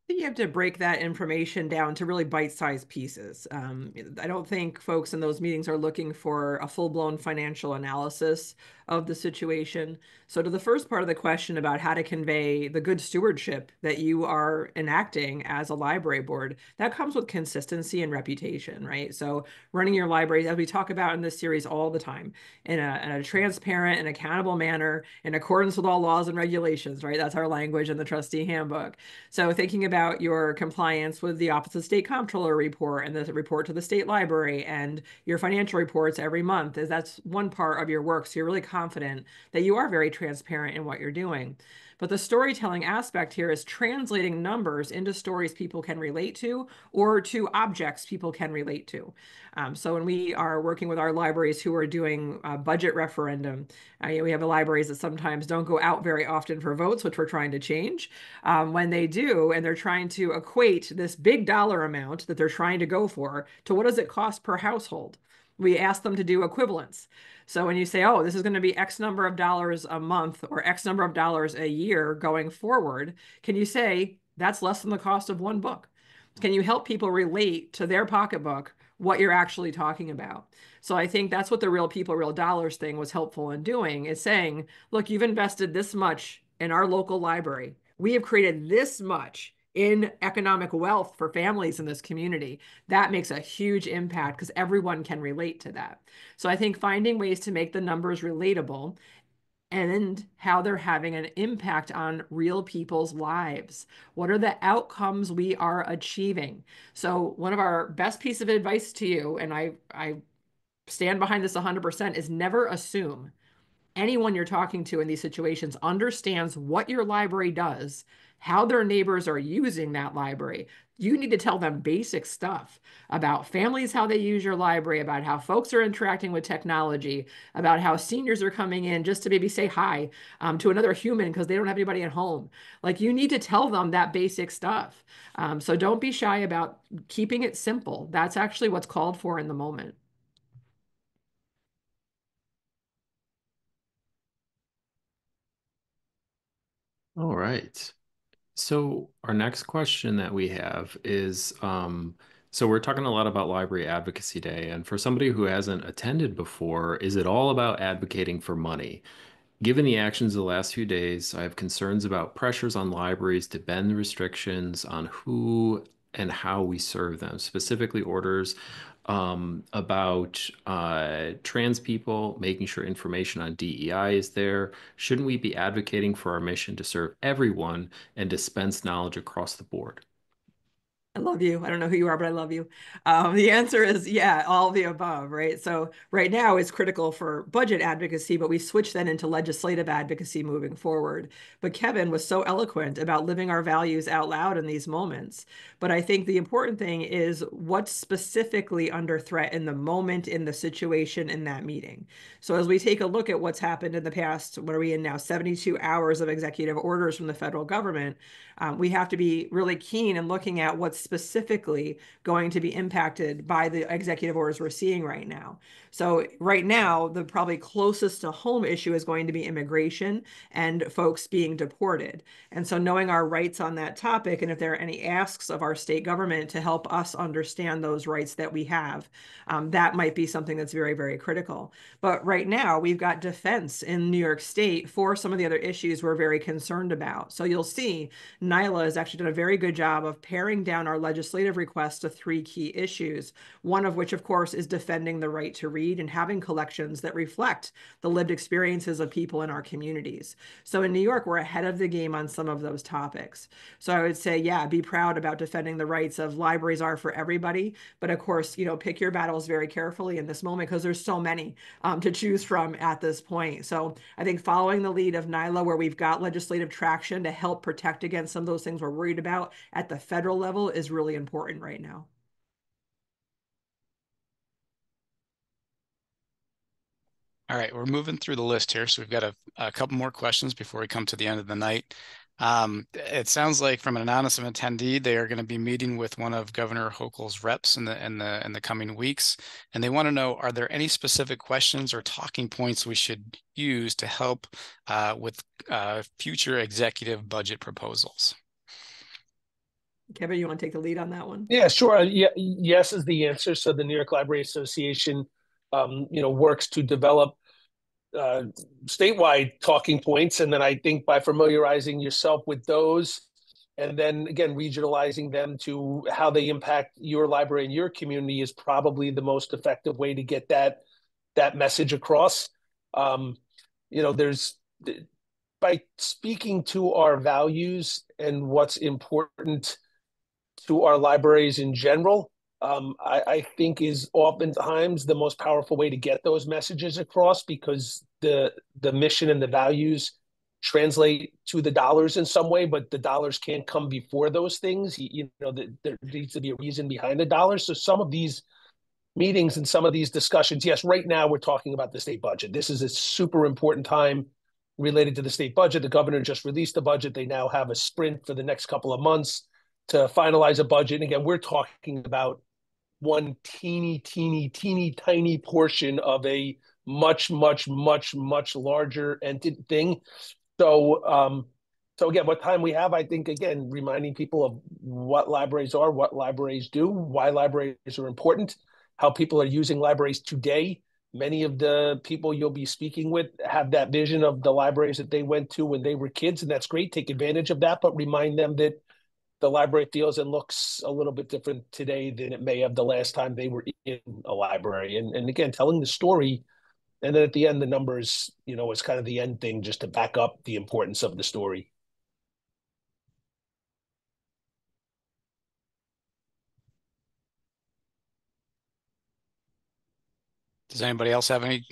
You have to break that information down to really bite-sized pieces. I don't think folks in those meetings are looking for a full-blown financial analysis of the situation. So to the first part of the question about how to convey the good stewardship that you are enacting as a library board, that comes with consistency and reputation, right? So running your library, as we talk about in this series all the time, in a transparent and accountable manner, in accordance with all laws and regulations, right? That's our language in the trustee handbook. So thinking about your compliance with the Office of State Comptroller report and the report to the state library and your financial reports every month, that's one part of your work. So you're really confident that you are very transparent in what you're doing. But the storytelling aspect here is translating numbers into stories people can relate to or to objects people can relate to. So when we are working with our libraries who are doing a budget referendum, we have libraries that sometimes don't go out very often for votes, which we're trying to change. When they do, and they're trying to equate this big dollar amount that they're trying to go for to what does it cost per household, we ask them to do equivalence. So when you say, oh, this is going to be X number of dollars a month or X number of dollars a year going forward, can you say that's less than the cost of one book? Can you help people relate to their pocketbook what you're actually talking about? So I think that's what the Real People, Real Dollars thing was helpful in doing, is saying, look, you've invested this much in our local library. We have created this much in economic wealth for families in this community. That makes a huge impact because everyone can relate to that. So I think finding ways to make the numbers relatable and how they're having an impact on real people's lives. What are the outcomes we are achieving? So one of our best piece of advice to you, and I stand behind this 100%, is never assume anyone you're talking to in these situations understands what your library does, how their neighbors are using that library. You need to tell them basic stuff about families, how they use your library, about how folks are interacting with technology, about how seniors are coming in just to maybe say hi to another human because they don't have anybody at home. Like, you need to tell them that basic stuff. So don't be shy about keeping it simple. That's actually what's called for in the moment. All right. So our next question that we have is, so we're talking a lot about Library Advocacy Day, and for somebody who hasn't attended before, is it all about advocating for money? Given the actions of the last few days, I have concerns about pressures on libraries to bend the restrictions on who and how we serve them, specifically orders about trans people, making sure information on DEI is there. Shouldn't we be advocating for our mission to serve everyone and dispense knowledge across the board? I love you. I don't know who you are, but I love you. The answer is yeah, all of the above, right? So right now it's critical for budget advocacy, but we switch then into legislative advocacy moving forward. But Kevin was so eloquent about living our values out loud in these moments. But I think the important thing is what's specifically under threat in the moment, in the situation, in that meeting. So as we take a look at what's happened in the past, what are we in now? 72 hours of executive orders from the federal government. We have to be really keen in looking at what's specifically going to be impacted by the executive orders we're seeing right now. So right now, the probably closest to home issue is going to be immigration and folks being deported. And so knowing our rights on that topic, and if there are any asks of our state government to help us understand those rights that we have, that might be something that's very, very critical. But right now, we've got defense in New York State for some of the other issues we're very concerned about. So you'll see NYLA has actually done a very good job of paring down our our legislative request to 3 key issues, one of which, of course, is defending the right to read and having collections that reflect the lived experiences of people in our communities. So in New York, we're ahead of the game on some of those topics. So I would say, yeah, be proud about defending the rights of libraries are for everybody. But of course, pick your battles very carefully in this moment because there's so many to choose from at this point. So I think following the lead of NYLA, where we've got legislative traction to help protect against some of those things we're worried about at the federal level is really important right now. All right, we're moving through the list here. So we've got a couple more questions before we come to the end of the night. It sounds like from an anonymous attendee, they are going to be meeting with one of Governor Hochul's reps in the coming weeks, and they want to know: are there any specific questions or talking points we should use to help with future executive budget proposals? Kevin, you want to take the lead on that one? Yeah, sure. Yeah, yes is the answer. So the New York Library Association, works to develop statewide talking points, and then I think by familiarizing yourself with those, and then again regionalizing them to how they impact your library and your community is probably the most effective way to get that message across. There's by speaking to our values and what's important to our libraries in general, I think is oftentimes the most powerful way to get those messages across, because the mission and the values translate to the dollars in some way, but the dollars can't come before those things. There needs to be a reason behind the dollars. So some of these meetings and some of these discussions, yes, right now we're talking about the state budget. This is a super important time related to the state budget. The governor just released the budget. They now have a sprint for the next couple of months to finalize a budget. And again, we're talking about one teeny tiny portion of a much larger thing. So again, what time we have, I think, again, reminding people of what libraries are, what libraries do, why libraries are important, how people are using libraries today. Many of the people you'll be speaking with have that vision of the libraries that they went to when they were kids, and that's great. Take advantage of that, but remind them that the library feels and looks a little bit different today than it may have the last time they were in a library. And again, telling the story, and then at the end, the numbers, is kind of the end thing, just to back up the importance of the story. Does anybody else have any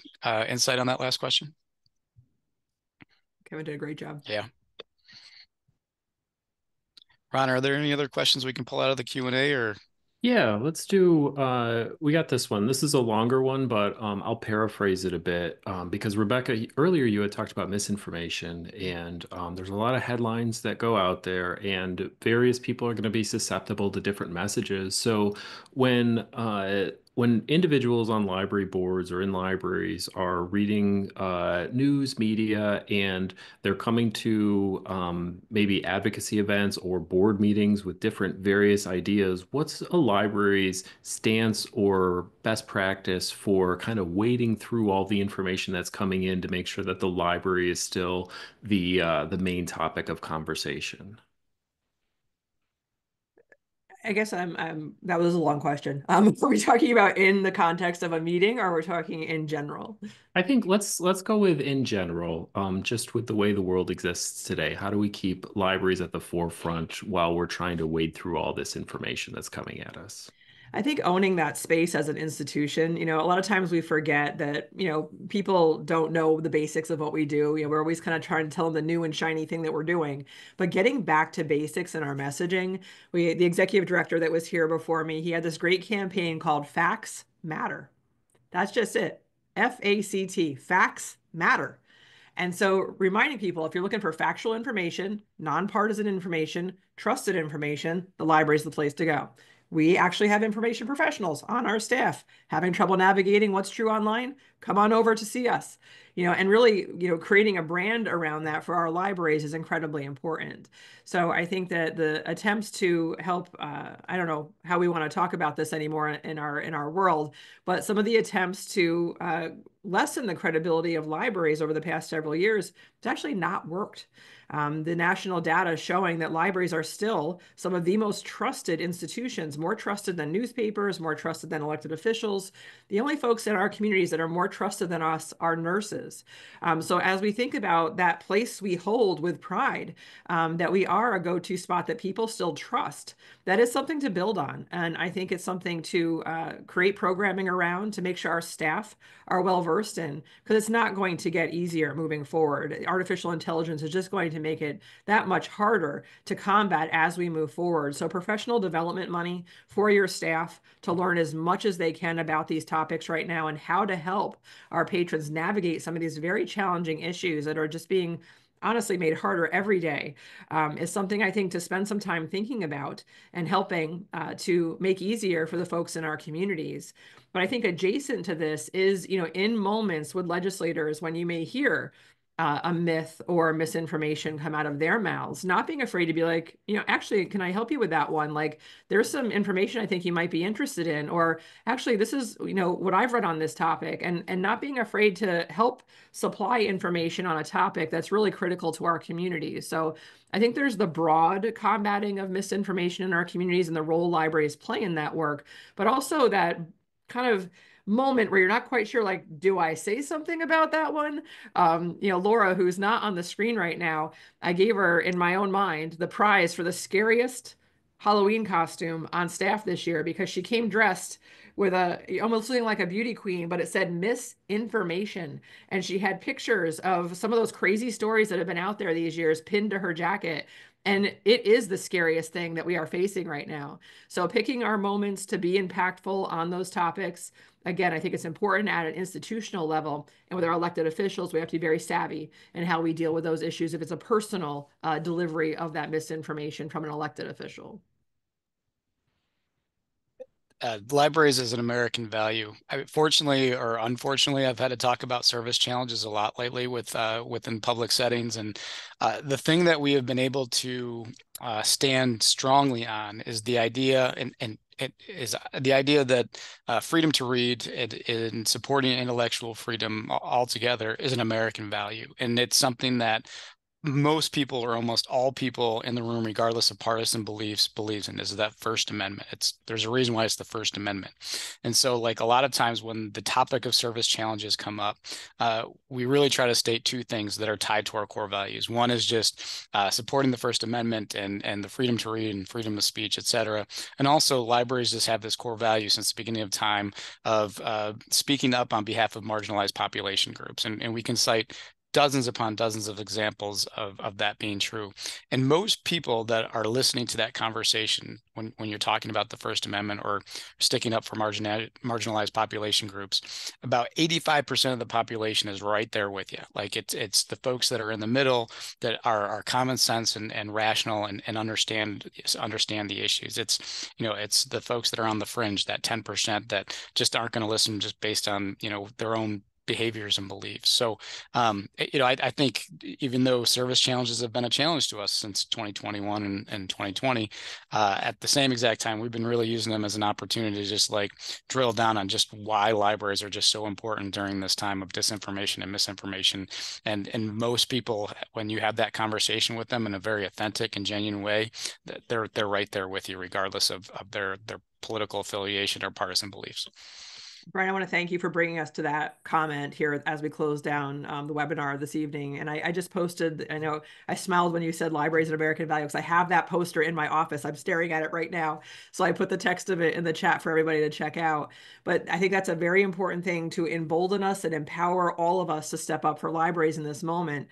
insight on that last question? Kevin did a great job. Yeah. Ron, are there any other questions we can pull out of the Q&A, or? Yeah, let's do, we got this one. This is a longer one, but I'll paraphrase it a bit because Rebecca, earlier you had talked about misinformation, and there's a lot of headlines that go out there, and various people are going to be susceptible to different messages. So when individuals on library boards or in libraries are reading news media, and they're coming to maybe advocacy events or board meetings with different various ideas, what's a library's stance or best practice for kind of wading through all the information that's coming in to make sure that the library is still the main topic of conversation? I guess I'm that was a long question. Are we talking about in the context of a meeting, or we're talking in general? I think let's go with in general, just with the way the world exists today. How do we keep libraries at the forefront while we're trying to wade through all this information that's coming at us? I think owning that space as an institution, a lot of times we forget that, people don't know the basics of what we do. We're always kind of trying to tell them the new and shiny thing that we're doing. But getting back to basics in our messaging, the executive director that was here before me, he had this great campaign called Facts Matter. That's just it. FACT, facts matter. And so reminding people, if you're looking for factual information, nonpartisan information, trusted information, the library is the place to go. We actually have information professionals on our staff. Having trouble navigating what's true online? Come on over to see us. And really, creating a brand around that for our libraries is incredibly important. So I think that the attempts to help, I don't know how we want to talk about this anymore in our world, but some of the attempts to lessen the credibility of libraries over the past several years, it's actually not worked. The national data showing that libraries are still some of the most trusted institutions, more trusted than newspapers, more trusted than elected officials. The only folks in our communities that are more trusted than us are nurses. So as we think about that place we hold with pride, that we are a go-to spot that people still trust, that is something to build on. And I think it's something to create programming around to make sure our staff are well versed in, because it's not going to get easier moving forward. Artificial intelligence is just going to make it that much harder to combat as we move forward. So professional development money for your staff to learn as much as they can about these topics right now and how to help our patrons navigate some of these very challenging issues that are just being honestly made harder every day, is something I think to spend some time thinking about and helping to make easier for the folks in our communities. But I think adjacent to this is, in moments with legislators when you may hear a myth or misinformation come out of their mouths, not being afraid to be like, actually, can I help you with that one? Like, there's some information I think you might be interested in, or actually, this is, what I've read on this topic, and not being afraid to help supply information on a topic that's really critical to our communities. So I think there's the broad combating of misinformation in our communities and the role libraries play in that work, but also that kind of moment where you're not quite sure, like, do I say something about that one? Laura, who's not on the screen right now, I gave her in my own mind the prize for the scariest Halloween costume on staff this year, because she came dressed with almost looking like a beauty queen, but it said misinformation. And she had pictures of some of those crazy stories that have been out there these years pinned to her jacket. And it is the scariest thing that we are facing right now. So picking our moments to be impactful on those topics, again, I think it's important at an institutional level. And with our elected officials, we have to be very savvy in how we deal with those issues if it's a personal delivery of that misinformation from an elected official. Libraries as an American value. Fortunately or unfortunately, I've had to talk about service challenges a lot lately within public settings. And the thing that we have been able to stand strongly on is the idea, and it is the idea that freedom to read and supporting intellectual freedom altogether is an American value. And it's something that most people, or almost all people in the room, regardless of partisan beliefs, believes in, is that First Amendment. There's a reason why it's the First Amendment. And so, like, a lot of times when the topic of service challenges come up, we really try to state two things that are tied to our core values. One is just supporting the First Amendment and the freedom to read and freedom of speech, et cetera. And also, libraries just have this core value since the beginning of time of speaking up on behalf of marginalized population groups. And we can cite dozens upon dozens of examples of that being true. And most people that are listening to that conversation, when you're talking about the First Amendment or sticking up for marginalized population groups, about 85% of the population is right there with you. Like, it's the folks that are in the middle that are common sense and rational and understand the issues. It's the folks that are on the fringe, that 10% that just aren't going to listen just based on, their own behaviors and beliefs. So, I think even though service challenges have been a challenge to us since 2021 and 2020, at the same exact time, we've been really using them as an opportunity to just like drill down on just why libraries are just so important during this time of disinformation and misinformation. And most people, when you have that conversation with them in a very authentic and genuine way, they're right there with you, regardless of their political affiliation or partisan beliefs. Brian, I want to thank you for bringing us to that comment here as we close down the webinar this evening. And I just posted, I know I smiled when you said libraries and American value, because I have that poster in my office. I'm staring at it right now. So I put the text of it in the chat for everybody to check out. But I think that's a very important thing to embolden us and empower all of us to step up for libraries in this moment.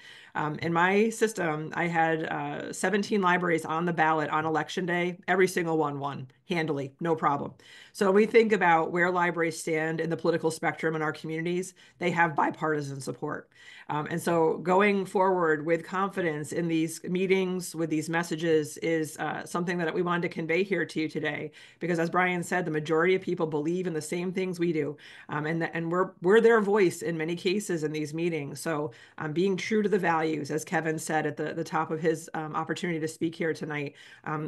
In my system, I had 17 libraries on the ballot on election day. Every single one won handily, no problem. So when we think about where libraries stand in the political spectrum in our communities, they have bipartisan support. And so going forward with confidence in these meetings, with these messages, is something that we wanted to convey here to you today. Because as Brian said, the majority of people believe in the same things we do. And we're their voice in many cases in these meetings. So being true to the values, as Kevin said at the top of his opportunity to speak here tonight,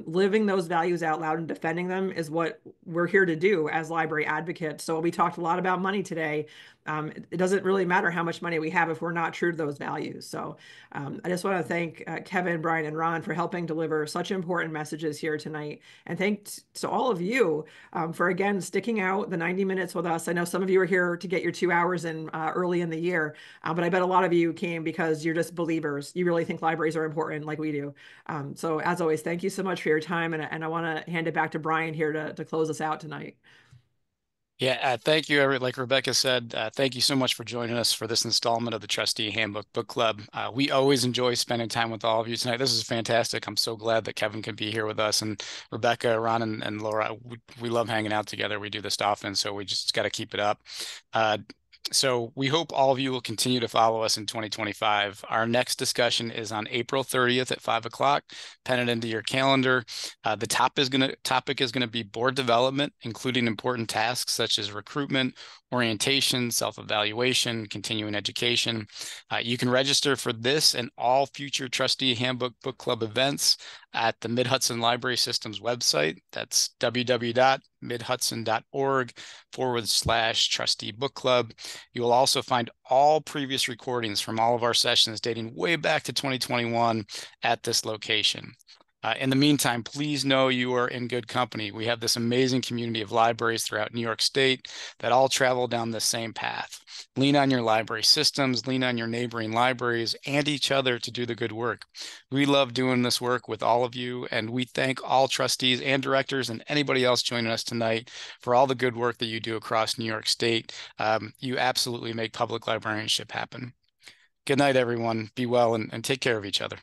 living those values out loud and defending them them is what we're here to do as library advocates. So we talked a lot about money today. It doesn't really matter how much money we have if we're not true to those values. So I just want to thank Kevin, Brian, and Ron for helping deliver such important messages here tonight. And thanks to all of you for, again, sticking out the 90 minutes with us. I know some of you are here to get your 2 hours in early in the year, but I bet a lot of you came because you're just believers. You really think libraries are important like we do. So as always, thank you so much for your time. And I want to hand it back to Brian here to close us out tonight. Yeah, thank you, like Rebecca said, thank you so much for joining us for this installment of the Trustee Handbook Book Club. We always enjoy spending time with all of you tonight. This is fantastic. I'm so glad that Kevin can be here with us, and Rebecca, Ron, and Laura. We love hanging out together. We do this often, so we just got to keep it up. So we hope all of you will continue to follow us in 2025. Our next discussion is on April 30th at 5 o'clock. Pen it into your calendar. The topic is gonna be board development, including important tasks such as recruitment, orientation, self-evaluation, continuing education. You can register for this and all future Trustee Handbook Book Club events at the Mid-Hudson Library System's website. That's www.midhudson.org/Trustee Book Club. You will also find all previous recordings from all of our sessions dating way back to 2021 at this location. In the meantime, please know you are in good company. We have this amazing community of libraries throughout New York State that all travel down the same path. Lean on your library systems, lean on your neighboring libraries and each other to do the good work. We love doing this work with all of you, and we thank all trustees and directors and anybody else joining us tonight for all the good work that you do across New York State. You absolutely make public librarianship happen. Good night, everyone. Be well and take care of each other.